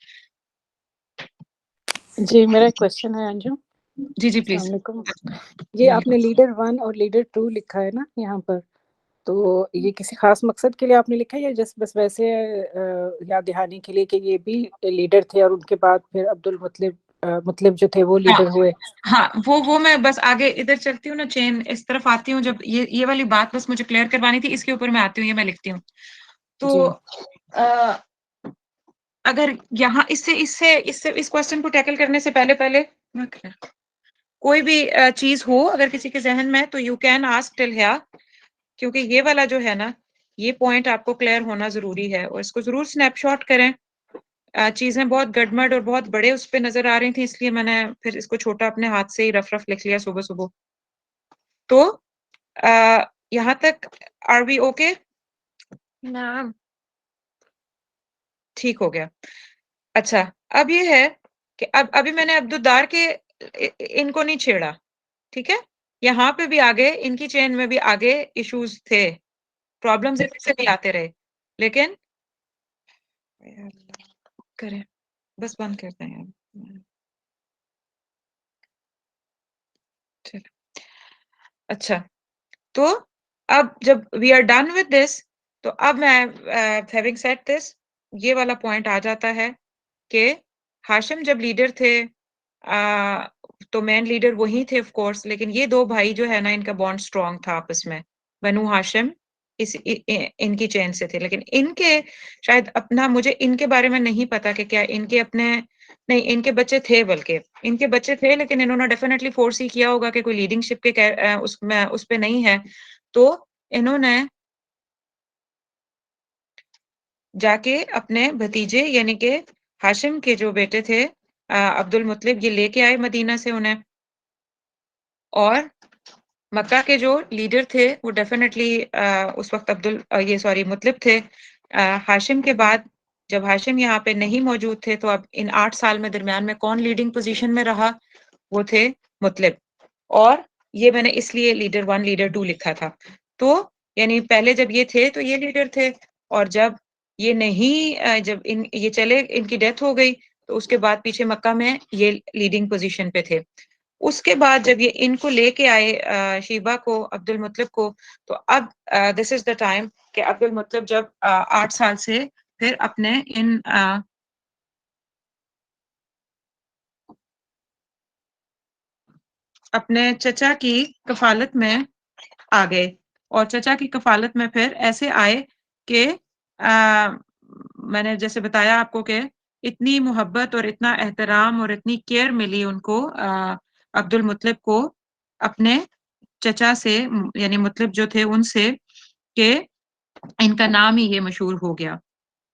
جی میرا ایک کوشچن ہے انجو. جی جی السلام پلیز. علیکم. یہ آپ نے لیڈر 1 اور لیڈر 2 لکھا ہے نا یہاں پر، تو یہ کسی خاص مقصد کے لیے آپ نے لکھا ہے یا جس بس ویسے یاد دہانی کے لیے کہ یہ بھی لیڈر تھے اور ان کے بعد پھر عبد المطلب جو تھے وہ لیڈر ہوئے؟ ہاں وہ میں بس آگے ادھر چلتی ہوں نا، چین اس طرف آتی ہوں. جب یہ والی بات بس مجھے کلیئر کروانی تھی، اس کے اوپر میں آتی ہوں، یہ میں لکھتی ہوں. تو اگر یہاں اس کوشچن کو ٹیکل کرنے سے پہلے کوئی بھی چیز ہو اگر کسی کے ذہن میں تو یو کین آسک ٹل ہیا، کیونکہ یہ والا جو ہے نا یہ پوائنٹ آپ کو کلیئر ہونا ضروری ہے اور اس کو ضرور سنیپ شاٹ کریں. چیزیں بہت گڑمڑ اور بہت بڑے اس پہ نظر آ رہی تھیں، اس لیے میں نے پھر اس کو چھوٹا اپنے ہاتھ سے ہی رف لکھ لیا صبح. تو یہاں تک آر وی اوکے؟ ٹھیک ہو گیا. اچھا اب یہ ہے کہ ابھی میں نے عبدالدار کے ان کو نہیں چھیڑا. ٹھیک ہے. یہاں پہ بھی آگے ان کی چین میں بھی آگے ایشوز تھے، پرابلمز سے بھی آتے رہے، لیکن کریں بس بند کرتے ہیں. اچھا تو اب جب we are done with this تو اب میں ہیونگ سیڈ دس یہ والا پوائنٹ آ جاتا ہے کہ ہاشم جب لیڈر تھے تو مین لیڈر وہی تھے آف کورس، لیکن یہ دو بھائی جو ہے نا ان کا بانڈ اسٹرانگ تھا آپس میں، بنو ہاشم ان کی چین سے تھے، لیکن ان کے شاید اپنا، مجھے ان کے بارے میں نہیں پتا کہ کیا ان کے اپنے، نہیں ان کے بچے تھے، بلکہ ان کے بچے تھے لیکن انہوں نے ڈیفینیٹلی فورس ہی کیا ہوگا کہ کوئی لیڈنگ شپ کے اس پہ نہیں ہے، تو انہوں نے جا کے اپنے بھتیجے یعنی کہ ہاشم کے جو بیٹے تھے عبد المطلب، یہ لے کے آئے مدینہ سے انہیں، اور مکہ کے جو لیڈر تھے وہ ڈیفینیٹلی اس وقت مطلب تھے۔ ہاشم کے بعد جب ہاشم یہاں پہ نہیں موجود تھے تو اب ان 8 سال میں درمیان میں کون لیڈنگ پوزیشن میں رہا؟ وہ تھے مطلب، اور یہ میں نے اس لیے لیڈر 1 لیڈر 2 لکھا تھا، تو یعنی پہلے جب یہ تھے تو یہ لیڈر تھے، اور جب یہ نہیں، جب یہ چلے، ان کی ڈیتھ ہو گئی، تو اس کے بعد پیچھے مکہ میں یہ لیڈنگ پوزیشن پہ تھے۔ اس کے بعد جب یہ ان کو لے کے آئے شیبہ کو، عبد المطلب کو، تو اب دس از دا ٹائم کہ عبد المطلب جب 8 سال سے پھر اپنے چچا کی کفالت میں آ گئے، اور چچا کی کفالت میں پھر ایسے آئے کہ میں نے جیسے بتایا آپ کو کہ اتنی محبت اور اتنا احترام اور اتنی کیئر ملی ان کو عبد المطلب کو اپنے چچا سے، یعنی مطلب جو تھے ان سے، کہ ان کا نام ہی یہ مشہور ہو گیا،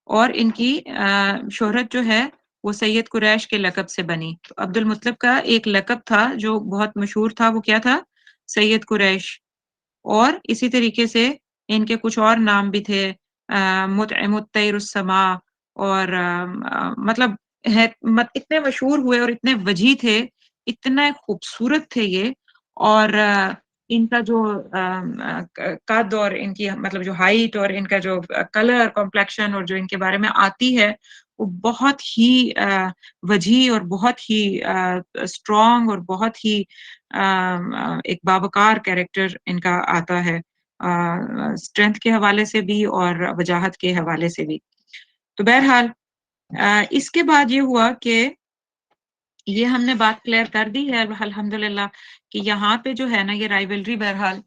اور ان کی شہرت جو ہے وہ سید قریش کے لقب سے بنی۔ تو عبد المطلب کا ایک لقب تھا جو بہت مشہور تھا، وہ کیا تھا؟ سید قریش، اور اسی طریقے سے ان کے کچھ اور نام بھی تھے، مطعم الطیر السما، اور مطلب اتنے مشہور ہوئے اور اتنے وجیح تھے، اتنے خوبصورت تھے یہ، اور ان کا جو قد اور ان کی مطلب جو ہائٹ اور ان کا جو کلر کمپلیکشن اور جو ان کے بارے میں آتی ہے وہ بہت ہی وجیح اور بہت ہی اسٹرانگ اور بہت ہی ایک باوقار کیریکٹر ان کا آتا ہے، اسٹرینتھ کے حوالے سے بھی اور وجاہت کے حوالے سے بھی۔ تو بہرحال اس کے بعد یہ ہوا کہ یہ ہم نے بات کلیئر کر دی ہے الحمدللہ کہ یہاں پہ جو ہے نا یہ رائیولری، بہرحال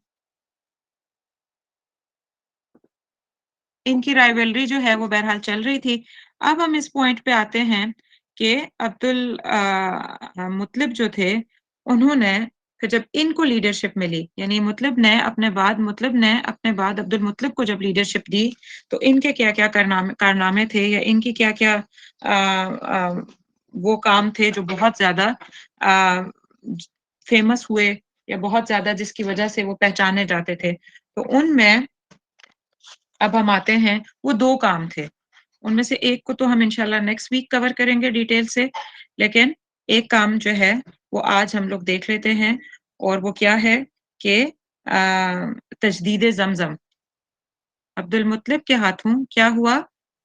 ان کی رائیولری جو ہے وہ بہرحال چل رہی تھی۔ اب ہم اس پوائنٹ پہ آتے ہیں کہ عبد المطلب جو تھے انہوں نے پھر جب ان کو لیڈرشپ ملی، یعنی مطلب نے اپنے بعد عبد المطلب کو جب لیڈرشپ دی، تو ان کے کیا کیا کارنامے تھے، یا ان کی کیا کیا وہ کام تھے جو بہت زیادہ فیمس ہوئے، یا بہت زیادہ جس کی وجہ سے وہ پہچانے جاتے تھے۔ تو ان میں اب ہم آتے ہیں، وہ 2 کام تھے، ان میں سے ایک کو تو ہم انشاءاللہ نیکسٹ ویک کور کریں گے ڈیٹیل سے، لیکن ایک کام جو ہے وہ آج ہم لوگ دیکھ لیتے ہیں، اور وہ کیا ہے کہ تجدید زمزم۔ عبد المطلب کے ہاتھوں کیا ہوا؟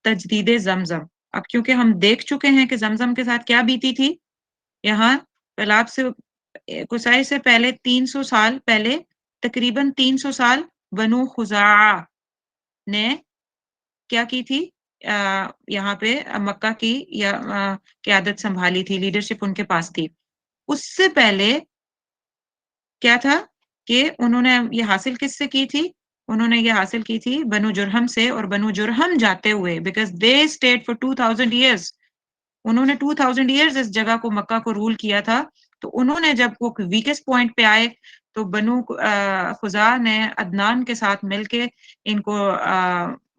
تجدید زمزم۔ اب کیونکہ ہم دیکھ چکے ہیں کہ زمزم کے ساتھ کیا بیتی تھی، یہاں سیلاب سے قصائی سے پہلے 300 سال پہلے، تقریباً 300 سال بنو خزاعہ نے کیا کی تھی، یہاں پہ مکہ کی یا قیادت سنبھالی تھی، لیڈرشپ ان کے پاس تھی۔ اس سے پہلے کیا تھا کہ انہوں نے یہ حاصل کس سے کی تھی؟ انہوں نے یہ حاصل کی تھی بنو جرہم سے، اور بنو جرہم جاتے ہوئے because they stayed for 2000 years, انہوں نے 2000 ایئرز اس جگہ کو، مکہ کو رول کیا تھا۔ تو انہوں نے جب وہ ویکسٹ پوائنٹ پہ آئے تو بنو خزاعہ نے عدنان کے ساتھ مل کے ان کو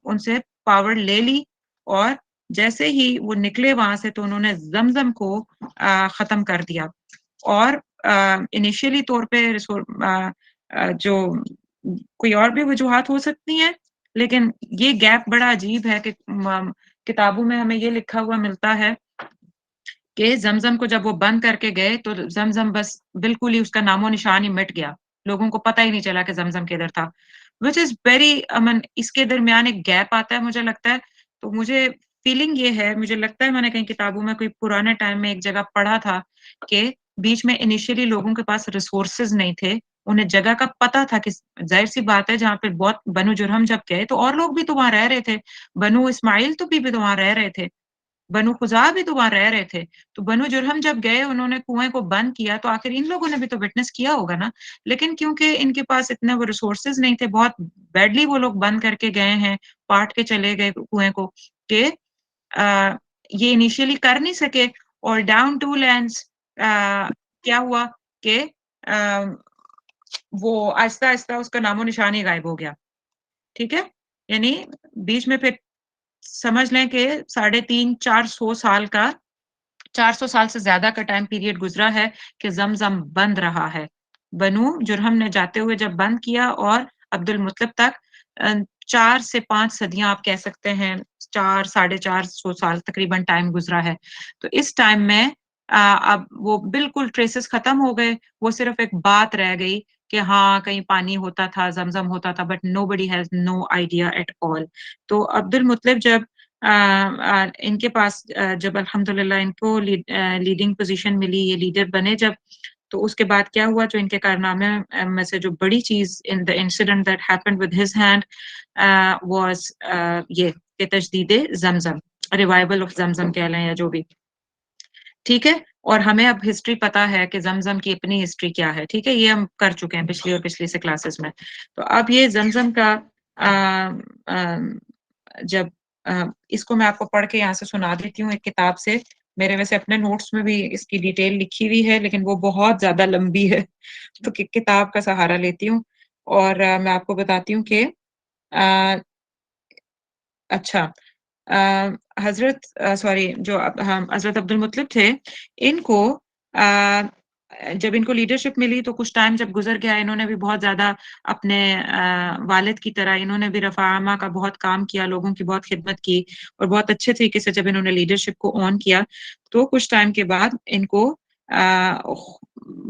ان سے پاور لے لی، اور جیسے ہی وہ نکلے وہاں سے تو انہوں نے زمزم کو ختم کر دیا۔ اور انیشیلی طور پہ جو کوئی اور بھی وجوہات ہو سکتی ہیں، لیکن یہ گیپ بڑا عجیب ہے کہ کتابوں میں ہمیں یہ لکھا ہوا ملتا ہے کہ زمزم کو جب وہ بند کر کے گئے تو زمزم بس بالکل ہی اس کا نام و نشان ہی مٹ گیا، لوگوں کو پتہ ہی نہیں چلا کہ زمزم کدھر تھا، which is very اس کے درمیان ایک گیپ آتا ہے مجھے لگتا ہے۔ تو مجھے فیلنگ یہ ہے، مجھے لگتا ہے میں نے کہیں کتابوں میں کوئی پرانے ٹائم میں ایک جگہ پڑھا تھا کہ بیچ میں انیشیلی لوگوں کے پاس ریسورسز نہیں تھے، انہیں جگہ کا پتا تھا کہ ظاہر سی بات ہے جہاں پہ بہت بنو جرہم جب گئے تو اور لوگ بھی تو وہاں رہ رہے تھے، بنو اسماعیل تو بھی تو وہاں رہ رہے تھے، بنو خزاع بھی تو وہاں رہ رہے تھے، تو بنو جرہم جب گئے انہوں نے کنویں کو بند کیا تو آخر ان لوگوں نے بھی تو وٹنس کیا ہوگا نا، لیکن کیونکہ ان کے پاس اتنے وہ ریسورسز نہیں تھے، بہت بیڈلی وہ لوگ بند کر کے گئے ہیں، پاٹ کے چلے گئے کنویں کو کہ یہ انیشیلی کر نہیں سکے، اور ڈاؤن ٹو لینڈز کیا ہوا کہ وہ آہستہ آہستہ اس کا نام و نشان ہی غائب ہو گیا، ٹھیک ہے، یعنی بیچ میں پھر سمجھ لیں کہ 350-400 سال کا 400 سال سے زیادہ کا ٹائم پیریڈ گزرا ہے کہ زمزم بند رہا ہے، بنو جرہم نے جاتے ہوئے جب بند کیا اور عبد المطلب تک 4 سے 5 صدیاں آپ کہہ سکتے ہیں، 400-450 سال تقریباً ٹائم گزرا ہے، تو اس ٹائم میں اب وہ بالکل ٹریسز ختم ہو گئے، وہ صرف ایک بات رہ گئی کہ ہاں کہیں پانی ہوتا تھا، زمزم ہوتا تھا، but nobody has no idea at all. تو عبد المطلب جب ان کے پاس جب الحمدللہ ان کو لیڈنگ پوزیشن ملی، یہ لیڈر بنے جب، تو اس کے بعد کیا ہوا، جو ان کے کارنامے میں سے جو بڑی چیز in the incident that happened with his hand was یہ کہ تجدید زمزم، ریوائول آف زمزم کہہ لیں یا جو بھی، ٹھیک ہے، اور ہمیں اب ہسٹری پتا ہے کہ زمزم کی اپنی ہسٹری کیا ہے، ٹھیک ہے، یہ ہم کر چکے ہیں پچھلی اور پچھلی سے کلاسز میں۔ تو اب یہ زمزم کا جب اس کو میں آپ کو پڑھ کے یہاں سے سنا دیتی ہوں ایک کتاب سے، میرے ویسے اپنے نوٹس میں بھی اس کی ڈیٹیل لکھی ہوئی ہے لیکن وہ بہت زیادہ لمبی ہے، تو کتاب کا سہارا لیتی ہوں اور میں آپ کو بتاتی ہوں کہ اچھا حضرت جو حضرت عبد المطلب تھے، ان کو جب ان کو لیڈرشپ ملی تو کچھ ٹائم جب گزر گیا، انہوں نے بھی بہت زیادہ اپنے والد کی طرح انہوں نے بھی رفع عامہ کا بہت کام کیا، لوگوں کی بہت خدمت کی، اور بہت اچھے طریقے سے جب انہوں نے لیڈرشپ کو آن کیا تو کچھ ٹائم کے بعد ان کو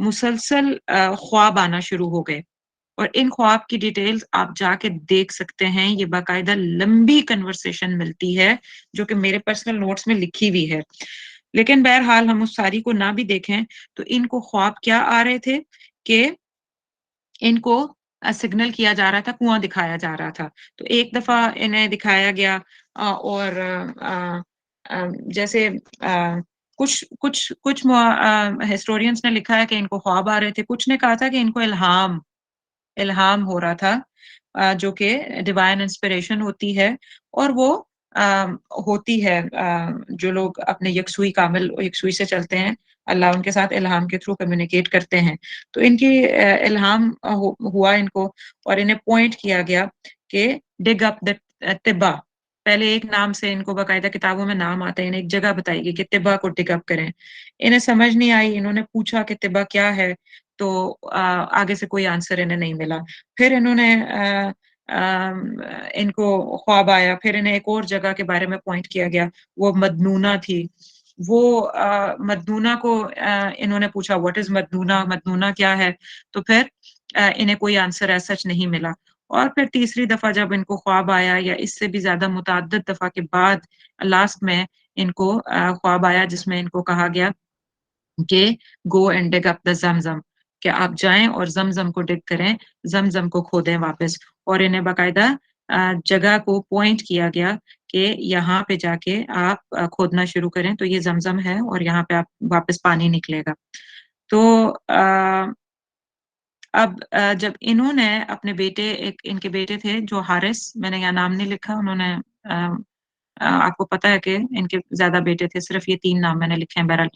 مسلسل خواب آنا شروع ہو گئے، اور ان خواب کی ڈیٹیلز آپ جا کے دیکھ سکتے ہیں، یہ باقاعدہ لمبی کنورسیشن ملتی ہے جو کہ میرے پرسنل نوٹس میں لکھی ہوئی ہے، لیکن بہرحال ہم اس ساری کو نہ بھی دیکھیں تو ان کو خواب کیا آ رہے تھے کہ ان کو سگنل کیا جا رہا تھا، کنواں دکھایا جا رہا تھا، تو ایک دفعہ انہیں دکھایا گیا اور جیسے کچھ ہسٹورینز نے لکھا ہے کہ ان کو خواب آ رہے تھے، کچھ نے کہا تھا کہ ان کو الہام ہو رہا تھا، جو کہ ڈیوائن انسپریشن ہوتی ہے، اور وہ ہوتی ہے جو لوگ اپنے یکسوئی سے چلتے ہیں، اللہ ان کے ساتھ الہام کے تھرو کمیونیکیٹ کرتے ہیں، تو ان کی الہام ہوا ان کو، اور انہیں پوائنٹ کیا گیا کہ ڈگ اپ دا طبا، پہلے ایک نام سے ان کو باقاعدہ کتابوں میں نام آتا ہے، انہیں ایک جگہ بتائی گئی کہ طبا کو ڈگ اپ کریں، انہیں سمجھ نہیں آئی، انہوں نے پوچھا کہ طبا کیا ہے، تو آگے سے کوئی آنسر انہیں نہیں ملا، پھر انہوں نے ان کو خواب آیا، پھر انہیں ایک اور جگہ کے بارے میں پوائنٹ کیا گیا، وہ مدنونہ تھی، وہ مدنونہ کو انہوں نے پوچھا واٹ از مدنونہ کیا ہے، تو پھر انہیں کوئی آنسر ایسا سچ نہیں ملا، اور پھر تیسری دفعہ جب ان کو خواب آیا یا اس سے بھی زیادہ متعدد دفعہ کے بعد لاسٹ میں ان کو خواب آیا جس میں ان کو کہا گیا کہ گو اینڈ ڈگ اپ دا زمزم، کہ آپ جائیں اور زمزم کو ڈگ کریں، زمزم کو کھودیں واپس، اور انہیں باقاعدہ جگہ کو پوائنٹ کیا گیا کہ یہاں پہ جا کے آپ کھودنا شروع کریں تو یہ زمزم ہے اور یہاں پہ آپ واپس پانی نکلے گا۔ تو اب جب انہوں نے اپنے بیٹے، ان کے بیٹے تھے جو حارث، میں نے یہاں نام نہیں لکھا، انہوں نے آپ کو پتا ہے کہ ان کے زیادہ بیٹے تھے، صرف یہ 3 نام میں نے لکھے ہیں بہرحال،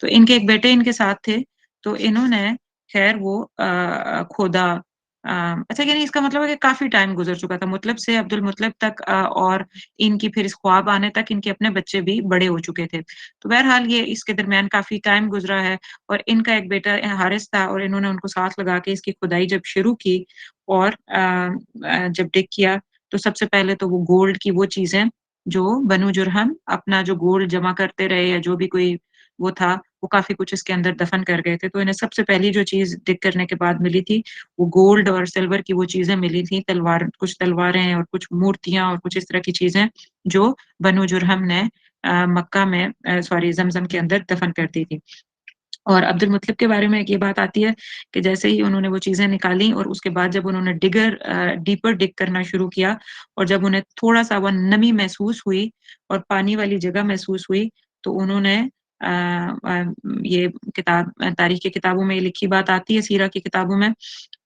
تو ان کے ایک بیٹے ان کے ساتھ تھے، تو انہوں نے خیر وہ کھودا، اچھا یعنی اس کا مطلب ہے کہ کافی ٹائم گزر چکا تھا مطلب سے عبد المطلب تک، اور ان کی پھر اس خواب آنے تک ان کے اپنے بچے بھی بڑے ہو چکے تھے، تو بہرحال یہ اس کے درمیان کافی ٹائم گزرا ہے، اور ان کا ایک بیٹا حارث تھا، اور انہوں نے ان کو ساتھ لگا کے اس کی کھدائی جب شروع کی اور جب ڈگ کیا تو سب سے پہلے تو وہ گولڈ کی وہ چیزیں جو بنو جرہم اپنا جو گولڈ جمع کرتے رہے یا جو بھی کوئی وہ تھا وہ کافی کچھ اس کے اندر دفن کر گئے تھے، تو انہیں سب سے پہلی جو چیز ڈگ کرنے کے بعد ملی تھی وہ گولڈ اور سلور کی وہ چیزیں ملی تھی، کچھ تلواریں اور کچھ مورتیاں اور کچھ اس طرح کی چیزیں جو بنو جرہم نے مکہ میں زمزم کے اندر دفن کر دی تھی۔ اور عبد المطلب کے بارے میں ایک یہ بات آتی ہے کہ جیسے ہی انہوں نے وہ چیزیں نکالی اور اس کے بعد جب انہوں نے ڈیپر ڈگ کرنا شروع کیا اور جب انہیں تھوڑا سا وہ نمی محسوس ہوئی اور پانی والی جگہ محسوس ہوئی تو انہوں نے یہ کتاب تاریخ کی کتابوں میں یہ لکھی بات آتی ہے سیرہ کی کتابوں میں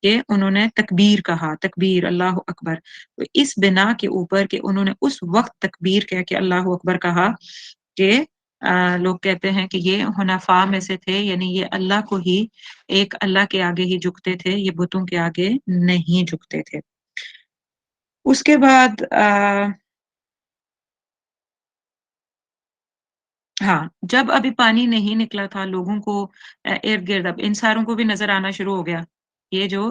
کہ انہوں نے تکبیر کہا، تکبیر اللہ اکبر. تو اس بنا کے اوپر کہ انہوں نے اس وقت تکبیر کہہ کے اللہ اکبر کہا کہ لوگ کہتے ہیں کہ یہ حنفاء میں سے تھے، یعنی یہ اللہ کو ہی ایک اللہ کے آگے ہی جھکتے تھے، یہ بتوں کے آگے نہیں جھکتے تھے. اس کے بعد ہاں جب ابھی پانی نہیں نکلا تھا لوگوں کو ارد گرد اب ان ساروں کو بھی نظر آنا شروع ہو گیا یہ جو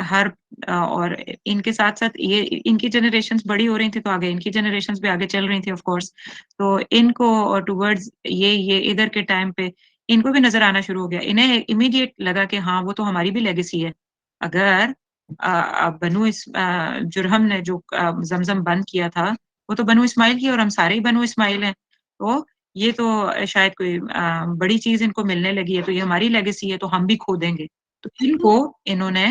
ہر اور ان کے ساتھ ساتھ یہ ان کی جنریشنز بڑی ہو رہی تھی تو آگے ان کی جنریشنز بھی آگے چل رہی تھی آف کورس. تو ان کو ٹورڈز یہ ادھر کے ٹائم پہ ان کو بھی نظر آنا شروع ہو گیا. انہیں امیڈیٹ لگا کہ ہاں وہ تو ہماری بھی لیگیسی ہے. اگر بنو جرہم نے جو زمزم بند کیا تھا وہ تو بنو اسماعیل کی اور ہم سارے ہی بنو اسماعیل ہیں تو یہ تو شاید کوئی بڑی چیز ان کو ملنے لگی ہے تو یہ ہماری لیگیسی ہے تو ہم بھی کھو دیں گے. تو ان کو انہوں نے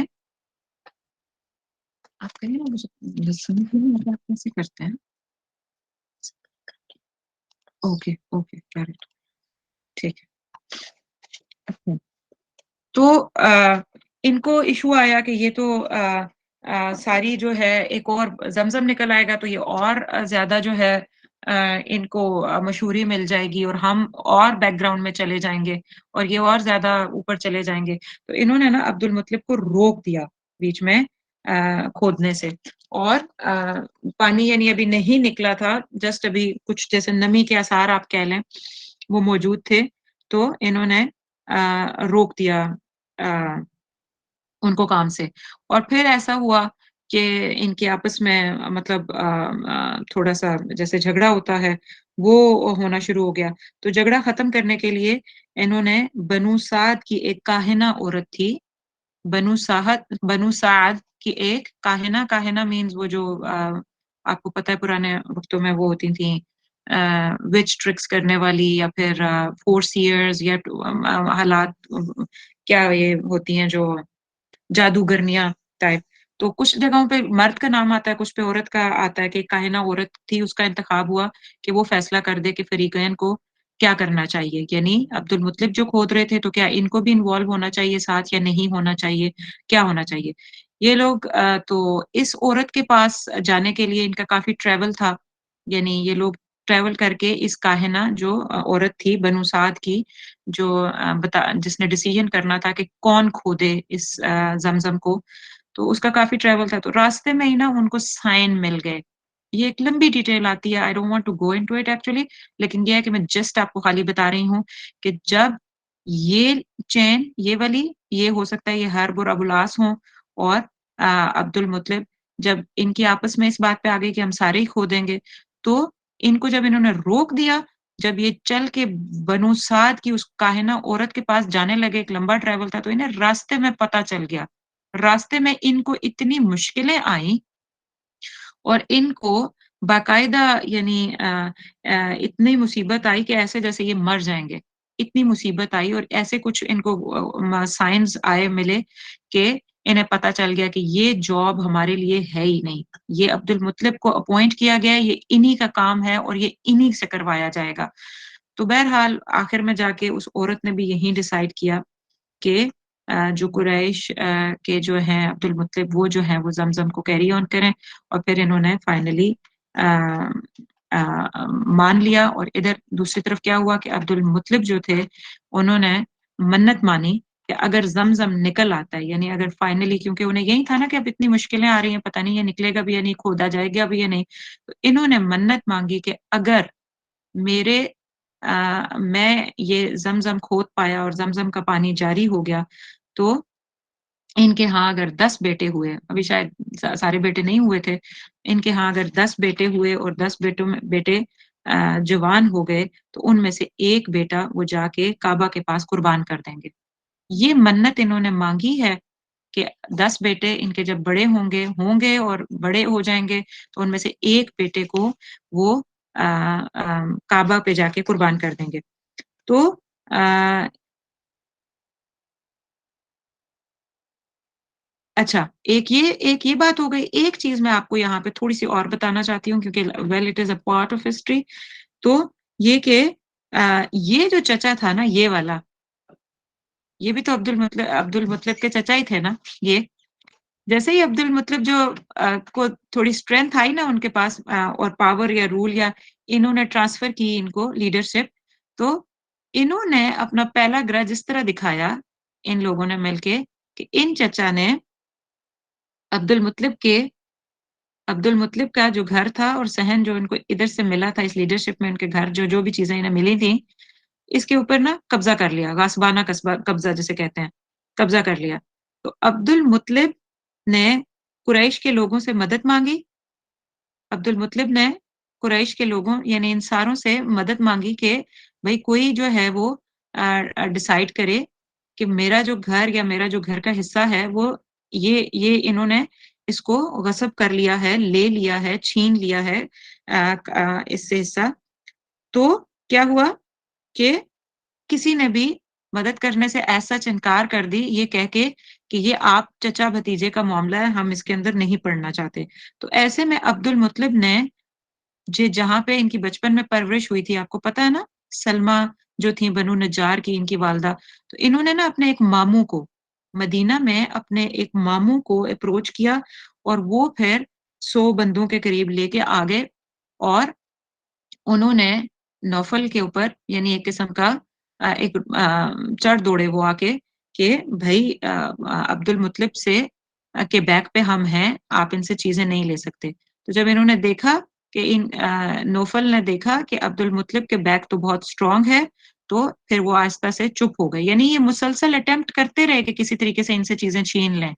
آپ کہیں نا مجھے سمجھ نہیں آپ کیسے کرتے ہیں. اوکے اوکے کریکٹ ٹھیک ہے. تو ان کو ایشو آیا کہ یہ تو ساری جو ہے ایک اور زمزم نکل آئے گا تو یہ اور زیادہ جو ہے ان کو مشہوری مل جائے گی اور ہم اور بیک گراؤنڈ میں چلے جائیں گے اور یہ اور زیادہ اوپر چلے جائیں گے. تو انہوں نے نا عبد المطلب کو روک دیا بیچ میں کھودنے سے اور پانی یعنی ابھی نہیں نکلا تھا جسٹ ابھی کچھ جیسے نمی کے آثار آپ کہہ لیں وہ موجود تھے تو انہوں نے روک دیا ان کو کام سے. اور پھر ایسا ہوا کہ ان کے آپس میں مطلب تھوڑا سا جیسے جھگڑا ہوتا ہے وہ ہونا شروع ہو گیا. تو جھگڑا ختم کرنے کے لیے انہوں نے بنو سعد کی ایک کاہنہ عورت تھی بنو سعد کی ایک کاہنہ مینز وہ جو آپ کو پتہ ہے پرانے وقتوں میں وہ ہوتی تھیں وچ ٹرکس کرنے والی یا پھر فور سیئرز یا حالات کیا یہ ہوتی ہیں جو جادوگرنیاں ٹائپ. تو کچھ جگہوں پہ مرد کا نام آتا ہے کچھ پہ عورت کا آتا ہے کہ کاہنہ عورت تھی اس کا انتخاب ہوا کہ وہ فیصلہ کر دے کہ فریقین کو کیا کرنا چاہیے. یعنی عبد المطلب جو کھود رہے تھے تو کیا ان کو بھی انوالو ہونا چاہیے ساتھ یا نہیں ہونا چاہیے کیا ہونا چاہیے. یہ لوگ تو اس عورت کے پاس جانے کے لیے ان کا کافی ٹریول تھا. یعنی یہ لوگ ٹریول کر کے اس کاہنہ جو عورت تھی بنو سعد کی جو جس نے ڈیسیژن کرنا تھا کہ کون کھودے اس زمزم کو تو اس کا کافی ٹریول تھا. تو راستے میں ہی نا ان کو سائن مل گئے. یہ ایک لمبی ڈیٹیل آتی ہے I don't want to go into it actually لیکن یہ ہے کہ میں جسٹ آپ کو خالی بتا رہی ہوں کہ جب یہ چین یہ والی یہ ہو سکتا ہے یہ حرب اور ابو العاص ہوں اور عبد المطلب جب ان کی آپس میں اس بات پہ آ گئی کہ ہم سارے ہی کھو دیں گے تو ان کو جب انہوں نے روک دیا جب یہ چل کے بنو سعد کی اس کاہنہ عورت کے پاس جانے لگے ایک لمبا ٹریول تھا تو انہیں راستے میں پتہ چل گیا. راستے میں ان کو اتنی مشکلیں آئیں اور ان کو باقاعدہ یعنی اتنی مصیبت آئی کہ ایسے جیسے یہ مر جائیں گے اتنی مصیبت آئی اور ایسے کچھ ان کو سائنز آئے ملے کہ انہیں پتا چل گیا کہ یہ جاب ہمارے لیے ہے ہی نہیں. یہ عبد المطلب کو اپوائنٹ کیا گیا یہ انہی کا کام ہے اور یہ انہی سے کروایا جائے گا. تو بہرحال آخر میں جا کے اس عورت نے بھی یہی ڈیسائیڈ کیا کہ جو قریش کے جو ہیں عبد المطلب وہ جو ہیں وہ زمزم کو کیری آن کریں اور پھر انہوں نے فائنلی مان لیا. اور ادھر دوسری طرف کیا ہوا کہ عبد المطلب جو تھے انہوں نے منت مانی کہ اگر زمزم نکل آتا ہے یعنی اگر فائنلی کیونکہ انہیں یہی تھا نا کہ اب اتنی مشکلیں آ رہی ہیں پتہ نہیں یہ نکلے گا بھی یا نہیں کھودا جائے گا بھی یا نہیں تو انہوں نے منت مانگی کہ اگر میں یہ زمزم کھود پایا اور زمزم کا پانی جاری ہو گیا تو ان کے ہاں اگر 10 بیٹے ہوئے ابھی شاید سارے بیٹے نہیں ہوئے تھے ان کے ہاں اگر 10 بیٹے ہوئے اور 10 بیٹے جوان ہو گئے تو ان میں سے ایک بیٹا وہ جا کے کعبہ کے پاس قربان کر دیں گے. یہ منت انہوں نے مانگی ہے کہ 10 بیٹے ان کے جب بڑے ہوں گے اور بڑے ہو جائیں گے تو ان میں سے ایک بیٹے کو وہ کعبہ پہ جا کے قربان کر دیں گے. تو اچھا ایک یہ بات ہو گئی. ایک چیز میں آپ کو یہاں پہ تھوڑی سی اور بتانا چاہتی ہوں کیونکہ well it is a part of history. تو یہ کہ یہ جو چچا تھا نا یہ والا, یہ بھی تو عبد المطلب کے چچا ہی تھے نا. یہ جیسے ہی عبد المطلب جو کو تھوڑی اسٹرینتھ آئی نا ان کے پاس اور پاور یا رول یا انہوں نے ٹرانسفر کی ان کو لیڈرشپ, تو انہوں نے اپنا پہلا گرج اس طرح دکھایا ان لوگوں نے مل کے کہ ان چچا نے عبد المطلب کا جو گھر تھا اور صحن جو ان کو ادھر سے ملا تھا اس لیڈرشپ میں, ان کے گھر جو بھی چیزیں انہیں ملی تھیں اس کے اوپر نا قبضہ کر لیا, غاصبانہ قبضہ جسے کہتے ہیں, قبضہ کر لیا. تو عبد المطلب نے قریش کے لوگوں سے مدد مانگی. عبد المطلب نے قریش کے لوگوں یعنی ان ساروں سے مدد مانگی کہ بھئی کوئی جو ہے وہ ڈیسائیڈ کرے کہ میرا جو گھر یا میرا جو گھر کا حصہ ہے وہ یہ انہوں نے اس کو غصب کر لیا ہے, لے لیا ہے, چھین لیا ہے اس سے حصہ. تو کیا ہوا کہ کسی نے بھی مدد کرنے سے ایسا انکار کر دی یہ کہہ کے کہ یہ آپ چچا بھتیجے کا معاملہ ہے, ہم اس کے اندر نہیں پڑنا چاہتے. تو ایسے میں عبد المطلب نے جہاں پہ ان کی بچپن میں پرورش ہوئی تھی, آپ کو پتا ہے نا سلمہ جو تھی بنو نجار کی ان کی والدہ, تو انہوں نے نا اپنے ایک ماموں کو مدینہ میں اپنے ایک ماموں کو اپروچ کیا اور وہ پھر 100 بندوں کے قریب لے کے آگے اور انہوں نے نوفل کے اوپر یعنی ایک قسم کا ایک چڑھ دوڑے وہ آ کے کہ بھائی عبد المطلب سے کے بیک پہ ہم ہیں, آپ ان سے چیزیں نہیں لے سکتے. تو جب انہوں نے دیکھا کہ نوفل نے دیکھا کہ عبد المطلب کے بیک تو بہت اسٹرانگ ہے, تو پھر وہ آہستہ سے چپ ہو گئے. یعنی یہ مسلسل اٹیمپٹ کرتے رہے کہ کسی طریقے سے ان سے چیزیں چھین لیں,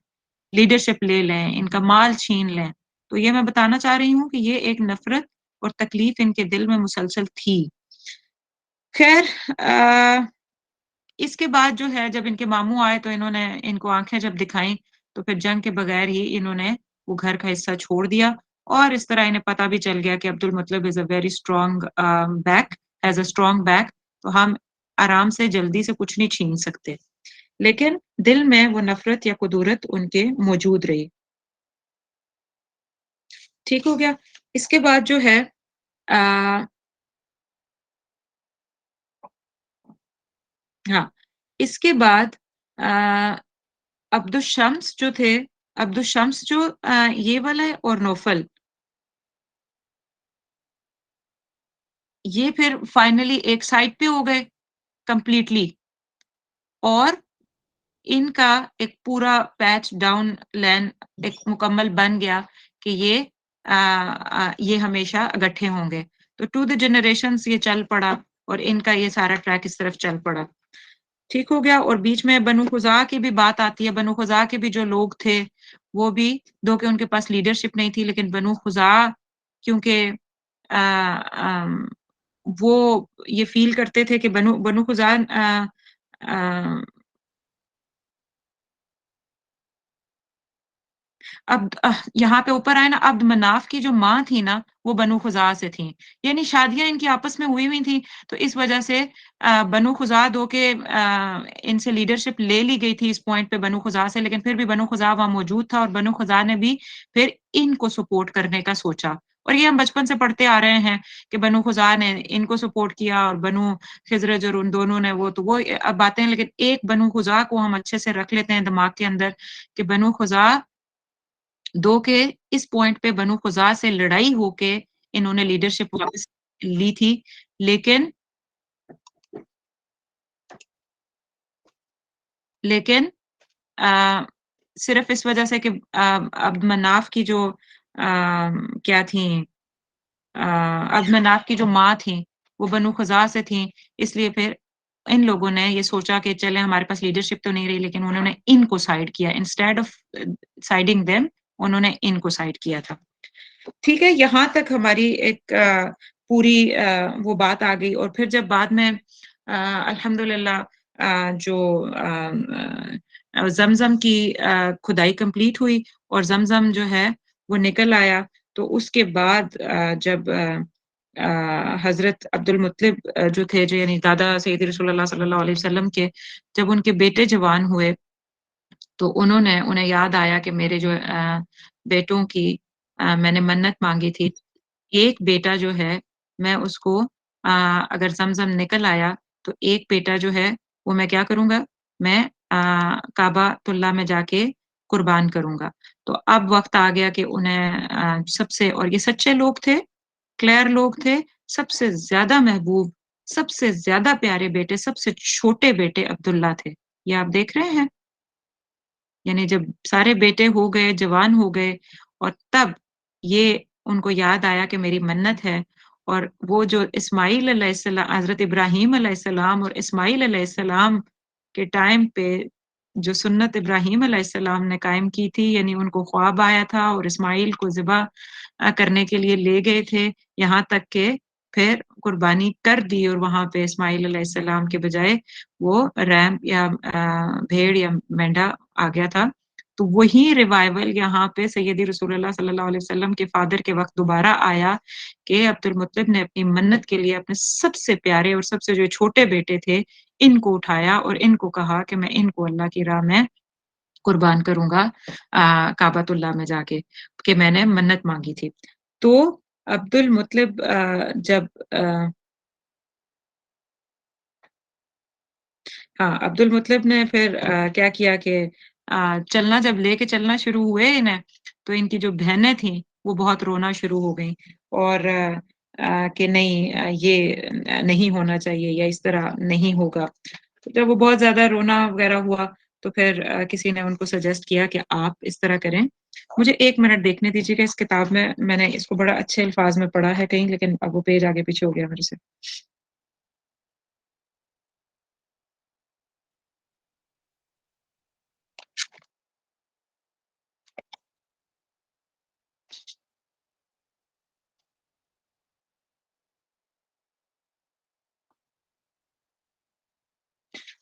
لیڈرشپ لے لیں, ان کا مال چھین لیں. تو یہ میں بتانا چاہ رہی ہوں کہ یہ ایک نفرت اور تکلیف ان کے دل میں مسلسل تھی. خیر اس کے بعد جو ہے جب ان کے ماموں آئے تو انہوں نے ان کو آنکھیں جب دکھائیں تو پھر جنگ کے بغیر ہی انہوں نے وہ گھر کا حصہ چھوڑ دیا, اور اس طرح انہیں پتہ بھی چل گیا کہ Abdul Muttalib is a very strong back, as a strong back, تو ہم آرام سے جلدی سے کچھ نہیں چھین سکتے. لیکن دل میں وہ نفرت یا قدورت ان کے موجود رہی. ٹھیک ہو گیا. اس کے بعد جو ہے ہاں اس کے بعد عبد الشمس جو تھے, عبد الشمس جو یہ والا ہے اور نوفل, یہ پھر فائنلی ایک سائڈ پہ ہو گئے کمپلیٹلی, اور ان کا ایک پورا پیچ ڈاؤن لین ایک مکمل بن گیا کہ یہ ہمیشہ اکٹھے ہوں گے. تو ٹو دی جنریشنز یہ چل پڑا اور ان کا یہ سارا ٹریک اس طرف چل پڑا. ٹھیک ہو گیا. اور بیچ میں بنو خزاع کی بھی بات آتی ہے. بنو خزاع کے بھی جو لوگ تھے وہ بھی دو کہ ان کے پاس لیڈرشپ نہیں تھی, لیکن بنو خزاع کیونکہ وہ یہ فیل کرتے تھے کہ بنو خزاع اب یہاں پہ اوپر آئے نا, عبد مناف کی جو ماں تھی نا وہ بنو خزاع سے تھیں, یعنی شادیاں ان کی آپس میں ہوئی تھیں. تو اس وجہ سے بنو خزاع دو کے ان سے لیڈرشپ لے لی گئی تھی اس پوائنٹ پہ بنو خزاع سے, لیکن پھر بھی بنو خزاع وہاں موجود تھا اور بنو خزاع نے بھی پھر ان کو سپورٹ کرنے کا سوچا. اور یہ ہم بچپن سے پڑھتے آ رہے ہیں کہ بنو خزاع نے ان کو سپورٹ کیا اور بنو خزرج اور ان دونوں نے وہ اب باتیں. لیکن ایک بنو خزاع کو ہم اچھے سے رکھ لیتے ہیں دماغ کے اندر کہ بنو خزاع دو کے اس پوائنٹ پہ بنو خزاع سے لڑائی ہو کے انہوں نے لیڈرشپ واپس لی تھی, لیکن صرف اس وجہ سے کہ عبد مناف کی جو کیا تھیں, عبد مناف کی جو ماں تھیں وہ بنو خزاع سے تھیں, اس لیے پھر ان لوگوں نے یہ سوچا کہ چلے ہمارے پاس لیڈرشپ تو نہیں رہی, لیکن انہوں نے ان کو سائیڈ کیا. انسٹیڈ آف سائیڈنگ دیم انہوں نے ان کو سائیڈ کیا تھا. ٹھیک ہے, یہاں تک ہماری ایک پوری وہ بات آ گئی. اور پھر جب بعد میں الحمدللہ جو زمزم کی کھدائی کمپلیٹ ہوئی اور زمزم جو ہے وہ نکل آیا, تو اس کے بعد جب حضرت عبد المطلب جو تھے, جو یعنی دادا سید رسول اللہ صلی اللہ علیہ وسلم کے, جب ان کے بیٹے جوان ہوئے تو انہیں یاد آیا کہ میرے جو بیٹوں کی میں نے منت مانگی تھی، ایک بیٹا جو ہے میں اس کو اگر زمزم نکل آیا تو ایک بیٹا جو ہے وہ میں کیا کروں گا؟ میں کعبۃ اللہ میں جا کے قربان کروں گا۔ تو اب وقت آ گیا کہ انہیں سب سے، اور یہ سچے لوگ تھے، کلیئر لوگ تھے، سب سے زیادہ محبوب، سب سے زیادہ پیارے بیٹے، سب سے چھوٹے بیٹے عبداللہ تھے۔ یہ آپ دیکھ رہے ہیں؟ یعنی جب سارے بیٹے ہو گئے، جوان ہو گئے، اور تب یہ ان کو یاد آیا کہ میری منت ہے، اور وہ جو اسماعیل علیہ السلام، حضرت ابراہیم علیہ السلام اور اسماعیل علیہ السلام کے ٹائم پہ جو سنت ابراہیم علیہ السلام نے قائم کی تھی، یعنی ان کو خواب آیا تھا اور اسماعیل کو ذبح کرنے کے لیے لے گئے تھے، یہاں تک کہ پھر قربانی کر دی، اور وہاں پہ اسماعیل علیہ السلام کے بجائے وہ ریم یا بھیڑ یا مینڈا آ گیا تھا۔ تو وہی ریوائول یہاں پہ سیدی رسول اللہ صلی اللہ علیہ وسلم کے فادر کے وقت دوبارہ آیا کہ عبد المطلب نے اپنی منت کے لیے اپنے سب سے پیارے اور سب سے جو چھوٹے بیٹے تھے ان کو اٹھایا اور ان کو کہا کہ میں ان کو اللہ کی راہ میں قربان کروں گا کعبۃ اللہ میں جا کے، کہ میں نے منت مانگی تھی۔ تو عبد المطلب جب ہاں، عبد المطلب نے پھر کیا کیا کہ چلنا، جب لے کے چلنا شروع ہوئے انہیں، تو ان کی جو بہنیں تھیں وہ بہت رونا شروع ہو گئیں، اور کہ نہیں یہ نہیں ہونا چاہیے یا اس طرح نہیں ہوگا۔ تو جب وہ بہت زیادہ رونا وغیرہ ہوا تو پھر کسی نے ان کو سجیسٹ کیا کہ آپ اس طرح کریں۔ مجھے 1 منٹ دیکھنے دیجیے کہ اس کتاب میں نے اس کو بڑا اچھے الفاظ میں پڑھا ہے کہیں، لیکن اب وہ پیج آگے پیچھے ہو گیا میرے سے۔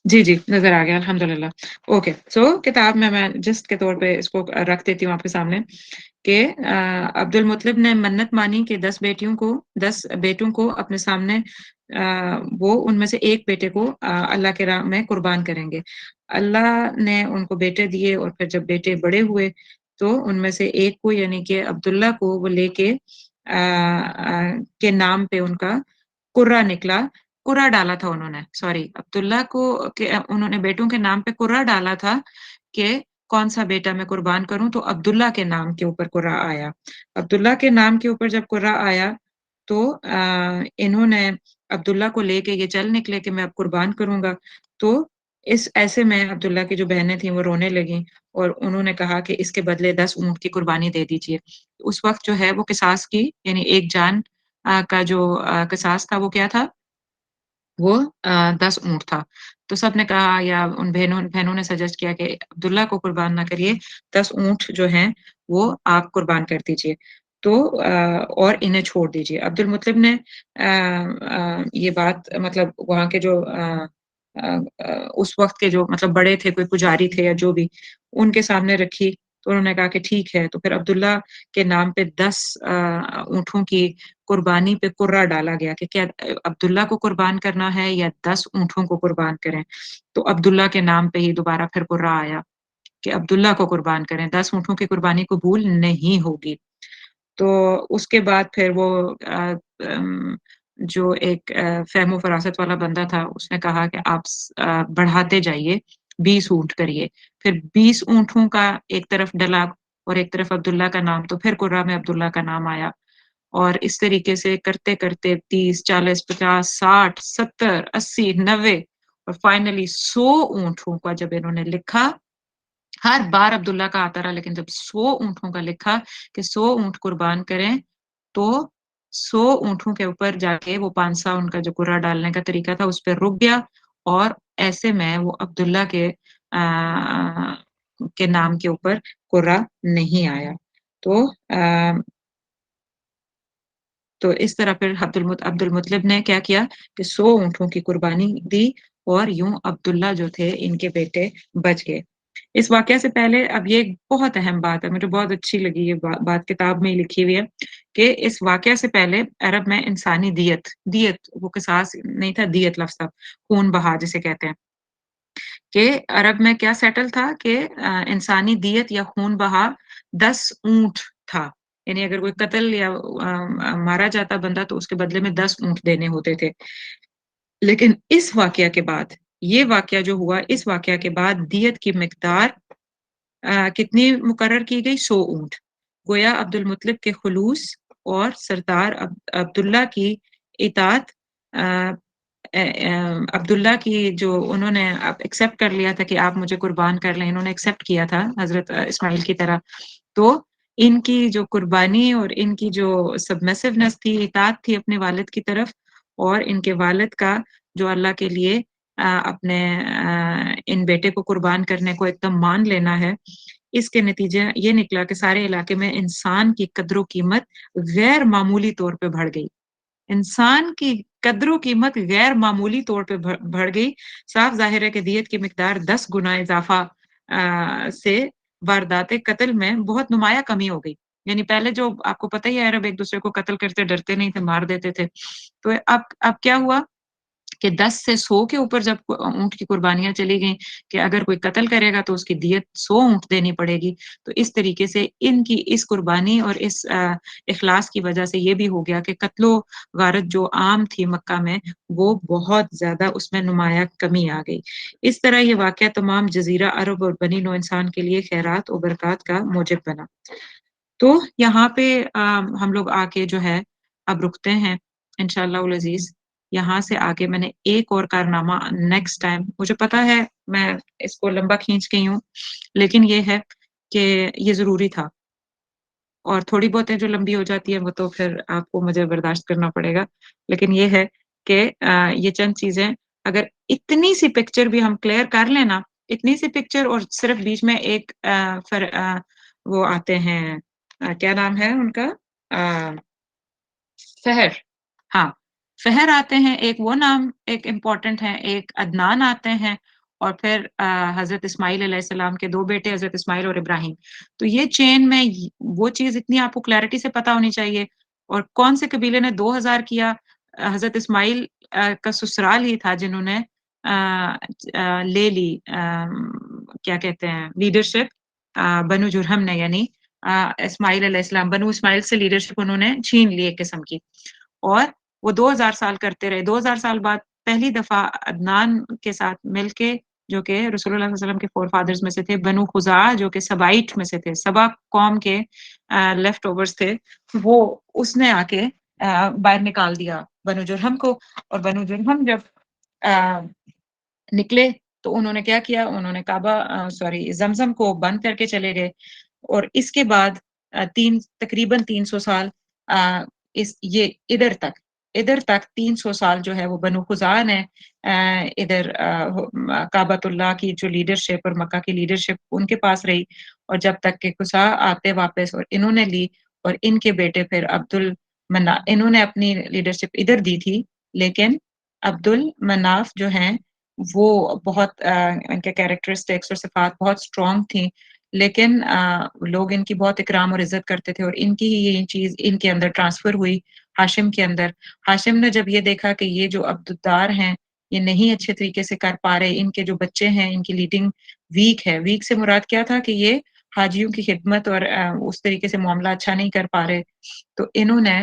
جی، جی، نظر آ گیا الحمدللہ۔ اوکے، سو کتاب میں جسٹ کے طور پہ اس کو رکھ دیتی ہوں آپ کے سامنے کہ عبد المطلب نے منت مانی کہ 10 بیٹوں کو اپنے سامنے وہ ان میں سے ایک بیٹے کو اللہ کے راہ میں قربان کریں گے۔ اللہ نے ان کو بیٹے دیے، اور پھر جب بیٹے بڑے ہوئے تو ان میں سے ایک کو، یعنی کہ عبداللہ کو، وہ لے کے نام پہ ان کا قرہ نکلا، قرہ ڈالا تھا انہوں نے، سوری، عبداللہ کو انہوں نے بیٹوں کے نام پہ قرہ ڈالا تھا کہ کون سا بیٹا میں قربان کروں، تو عبداللہ کے نام کے اوپر قرہ آیا۔ عبداللہ کے نام کے اوپر جب قرہ آیا تو انہوں نے عبداللہ کو لے کے یہ چل نکلے کہ میں اب قربان کروں گا۔ تو ایسے میں عبداللہ کی جو بہنیں تھیں وہ رونے لگیں، اور انہوں نے کہا کہ اس کے بدلے 10 اونٹ کی قربانی دے دیجیے۔ اس وقت جو ہے وہ قصاص کی، یعنی ایک جان کا جو قصاص تھا وہ کیا تھا؟ وہ 10 اونٹ تھا۔ تو سب نے کہا، یا ان بہنوں نے سجیسٹ کیا کہ عبداللہ کو قربان نہ کریے، 10 اونٹ جو ہیں وہ آپ قربان کر دیجیے، تو اور انہیں چھوڑ دیجیے۔ عبد المطلب نے یہ بات مطلب وہاں کے جو اس وقت کے جو مطلب بڑے تھے، کوئی پجاری تھے یا جو بھی، ان کے سامنے رکھی، تو انہوں نے کہا کہ ٹھیک ہے۔ تو پھر عبداللہ کے نام پہ 10 اونٹوں کی قربانی پہ قرہ ڈالا گیا کہ کیا عبداللہ کو قربان کرنا ہے یا 10 اونٹوں کو قربان کریں۔ تو عبداللہ کے نام پہ ہی دوبارہ پھر قرہ آیا کہ عبداللہ کو قربان کریں، 10 اونٹوں کی قربانی قبول نہیں ہوگی۔ تو اس کے بعد پھر وہ جو ایک فہم و فراست والا بندہ تھا، اس نے کہا کہ آپ بڑھاتے جائیے، 20 اونٹ کریے۔ پھر 20 اونٹوں کا ایک طرف ڈلا اور ایک طرف عبداللہ کا نام، تو پھر قرہ میں عبداللہ کا نام آیا، اور اس طریقے سے کرتے کرتے 30، 40، 50، 60، 70، 80، 90 اور فائنلی 100 اونٹوں کا جب انہوں نے لکھا، ہر بار عبداللہ کا آتا رہا، لیکن جب 100 اونٹوں کا لکھا کہ 100 اونٹ قربان کریں، تو 100 اونٹوں کے اوپر جا کے وہ 500 ان کا جو قرہ ڈالنے کا طریقہ تھا اس پہ رک گیا، اور ایسے میں وہ عبداللہ کے نام کے اوپر قرہ نہیں آیا۔ تو اس طرح پھر عبد المطلب نے کیا کیا کہ 100 اونٹوں کی قربانی دی، اور یوں عبداللہ جو تھے ان کے بیٹے بچ گئے۔ اس واقعہ سے پہلے، اب یہ ایک بہت اہم بات ہے، مجھے بہت اچھی لگی یہ بات، کتاب میں ہی لکھی ہوئی ہے کہ اس واقعہ سے پہلے عرب میں انسانی دیت وہ قصاص نہیں تھا، دیت لفظ تھا، خون بہا جسے کہتے ہیں۔ کہ عرب میں کیا سیٹل تھا کہ انسانی دیت یا خون بہا 10 اونٹ تھا، یعنی اگر کوئی قتل یا مارا جاتا بندہ تو اس کے بدلے میں 10 اونٹ دینے ہوتے تھے. لیکن اس واقعہ کے بعد، یہ واقعہ جو ہوا، اس واقعہ کے بعد دیت کی مقدار کتنی مقرر کی گئی؟ 100 اونٹ. گویا عبد المطلب کے خلوص اور سردار عبداللہ کی اطاعت، عبداللہ کی جو انہوں نے ایکسیپٹ کر لیا تھا کہ آپ مجھے قربان کر لیں، انہوں نے ایکسیپٹ کیا تھا حضرت اسماعیل کی طرح. تو ان کی جو قربانی اور ان کی جو سبمسونیس تھی، اطاعت تھی اپنے والد کی طرف، اور ان کے والد کا جو اللہ کے لیے اپنے ان بیٹے کو قربان کرنے کو ایک دم مان لینا ہے، اس کے نتیجے یہ نکلا کہ سارے علاقے میں انسان کی قدر و قیمت غیر معمولی طور پہ بڑھ گئی. انسان کی قدر و قیمت غیر معمولی طور پہ بڑھ گئی. صاف ظاہر ہے کہ دیت کی مقدار 10 گنا اضافہ سے واردات قتل میں بہت نمایاں کمی ہو گئی. یعنی پہلے جو آپ کو پتہ ہی ہے عرب ایک دوسرے کو قتل کرتے ڈرتے نہیں تھے، مار دیتے تھے. تو اب کیا ہوا کہ 10 سے 100 کے اوپر جب اونٹ کی قربانیاں چلی گئیں کہ اگر کوئی قتل کرے گا تو اس کی دیت 100 اونٹ دینی پڑے گی. تو اس طریقے سے ان کی اس قربانی اور اس اخلاص کی وجہ سے یہ بھی ہو گیا کہ قتل و غارت جو عام تھی مکہ میں، وہ بہت زیادہ اس میں نمایاں کمی آ گئی. اس طرح یہ واقعہ تمام جزیرہ عرب اور بنی نوع انسان کے لیے خیرات و برکات کا موجب بنا. تو یہاں پہ ہم لوگ آ کے جو ہے اب رکتے ہیں انشاءاللہ العزیز. یہاں سے آگے میں نے ایک اور کارنامہ نیکسٹ ٹائم، مجھے پتا ہے میں اس کو لمبا کھینچ گئی ہوں، لیکن یہ ہے کہ یہ ضروری تھا. اور تھوڑی بہت جو لمبی ہو جاتی ہے وہ تو پھر آپ کو مجھے برداشت کرنا پڑے گا. لیکن یہ ہے کہ یہ چند چیزیں اگر اتنی سی پکچر بھی ہم کلیئر کر لیں نا، اتنی سی پکچر، اور صرف بیچ میں ایک وہ آتے ہیں، کیا نام ہے ان کا، فہر. ہاں، فہر آتے ہیں، ایک وہ نام ایک امپورٹنٹ ہے، ایک عدنان آتے ہیں، اور پھر حضرت اسماعیل علیہ السلام کے 2 بیٹے حضرت اسماعیل اور ابراہیم. تو یہ چین میں وہ چیز اتنی آپ کو کلیئرٹی سے پتا ہونی چاہیے. اور کون سے قبیلے نے 2000 کیا؟ حضرت اسماعیل کا سسرال ہی تھا جنہوں نے لے لی، کیا کہتے ہیں، لیڈرشپ بنو جرہم نے، یعنی اسماعیل علیہ السلام، بنو اسماعیل سے لیڈرشپ انہوں نے چھین لی ایک قسم کی. اور وہ 2000 سال کرتے رہے. 2000 سال بعد پہلی دفعہ عدنان کے ساتھ مل کے، جو کہ رسول اللہ صلی اللہ علیہ وسلم کے 4 فادرز میں سے تھے، بنو خزاعہ جو کہ سبائٹ میں سے تھے، سبا قوم کے لیفٹ اوورز تھے، وہ اس نے آ کے باہر نکال دیا بنو جرہم کو. اور بنو جرہم جب نکلے تو انہوں نے کیا کیا؟ انہوں نے زمزم کو بند کر کے چلے گئے. اور اس کے بعد تقریباً 300 سال یہ ادھر تک 300 سال جو ہے وہ بنو خزاعہ نے ادھر کعبۃ اللہ کی جو لیڈرشپ اور مکہ کی لیڈرشپ ان کے پاس رہی. اور جب تک کہ خزاعہ آتے واپس اور انہوں نے لی، اور ان کے بیٹے پھر انہوں نے اپنی لیڈرشپ ادھر دی تھی. لیکن عبد المناف جو ہیں وہ بہت ان کے کیریکٹرسٹکس اور صفات بہت سٹرونگ تھیں، لیکن لوگ ان کی بہت اکرام اور عزت کرتے تھے. اور ان کی ہی یہ چیز ان کے اندر ٹرانسفر ہوئی ہاشم کے اندر. ہاشم نے جب یہ دیکھا کہ یہ جو عبدالدار ہیں یہ نہیں اچھے طریقے سے کر پا رہے، ان کے جو بچے ہیں ان کی لیڈنگ ویک ہے. ویک سے مراد کیا تھا کہ یہ حاجیوں کی خدمت اور اس طریقے سے معاملہ اچھا نہیں کر پا رہے. تو انہوں نے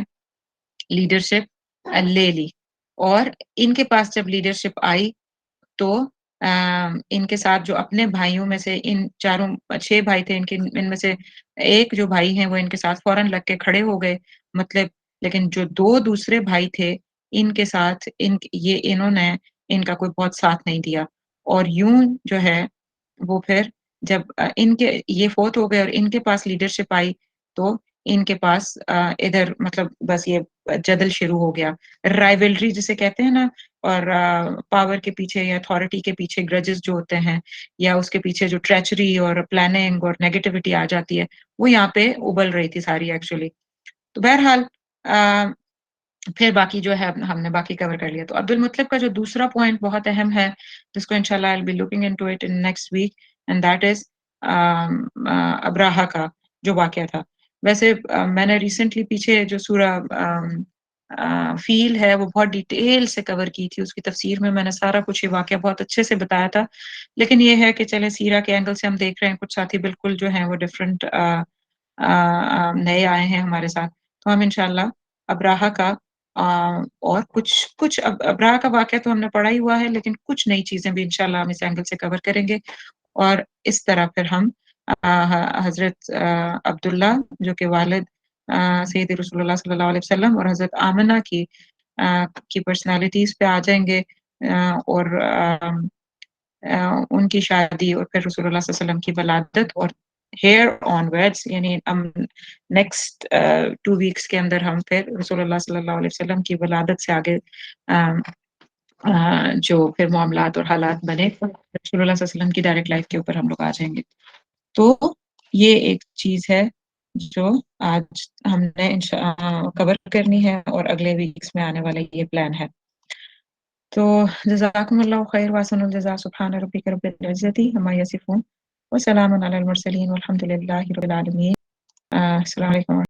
لیڈرشپ لے لی. اور ان کے پاس جب لیڈرشپ آئی تو ان کے ساتھ جو اپنے بھائیوں میں سے، ان 6 بھائی تھے، ان میں سے ایک جو بھائی ہیں وہ ان کے ساتھ فوراً لگ کے کھڑے ہو گئے. مطلب لیکن جو 2 دوسرے بھائی تھے ان کے ساتھ انہوں نے ان کا کوئی بہت ساتھ نہیں دیا. اور یوں جو ہے وہ پھر جب ان کے یہ فوت ہو گئے اور ان کے پاس لیڈرشپ آئی تو ان کے پاس ادھر مطلب بس یہ جدل شروع ہو گیا، رائیولری جسے کہتے ہیں نا. اور پاور کے پیچھے یا اتھارٹی کے پیچھے گرجز جو ہوتے ہیں، یا اس کے پیچھے جو ٹریچری اور پلاننگ اور نیگیٹیوٹی آ جاتی ہے، وہ یہاں پہ ابل رہی تھی ساری ایکچولی. تو بہرحال پھر باقی جو ہے ہم نے باقی کور کر لیا. تو عبد المطلب کا جو دوسرا پوائنٹ بہت اہم ہے جس کو انشاءاللہ I'll be looking into it in next week, and that is ابراہا کا جو واقعہ تھا. ویسے میں نے ریسنٹلی پیچھے جو سورہ فیل ہے وہ بہت ڈیٹیل سے کور کی تھی. اس کی تفسیر میں نے سارا کچھ یہ واقعہ بہت اچھے سے بتایا تھا. لیکن یہ ہے کہ چلے سیرہ کے اینگل سے ہم دیکھ رہے ہیں, کچھ ساتھی بالکل جو ہیں وہ ڈفرینٹ نئے آئے ہیں ہمارے ساتھ. تو ہم انشاءاللہ ابراہا کا اور کچھ ابراہا کا واقعہ تو ہم نے پڑھا ہی ہوا ہے, لیکن کچھ نئی چیزیں بھی انشاءاللہ ہم اس اینگل سے کور کریں گے. اور اس طرح پھر ہم حضرت عبداللہ جو کہ والد سید رسول اللہ صلی اللہ علیہ وسلم اور حضرت آمنہ کی پرسنالٹیز پہ آ جائیں گے, اور ان کی شادی اور پھر رسول اللہ صلی اللہ علیہ وسلم کی ولادت, اور ہیئر آن ورڈز یعنی نیکسٹ 2 ویکس کے اندر ہم پھر رسول اللہ صلی اللہ علیہ وسلم کی ولادت سے آگے جو پھر معاملات اور حالات بنے رسول اللہ صلی اللہ علیہ وسلم کی ڈائریکٹ لائف کے اوپر ہم لوگ آ جائیں گے. تو یہ ایک چیز ہے جو آج ہم نے کور کرنی ہے, اور اگلے ویکس میں آنے والے یہ پلان ہے. تو جزاکم اللہ خیر واسن الجزاء. سبحان ربک رب العزت عما یصفون وسلام علی المرسلین والحمد للہ رب العالمین. السلام علیکم.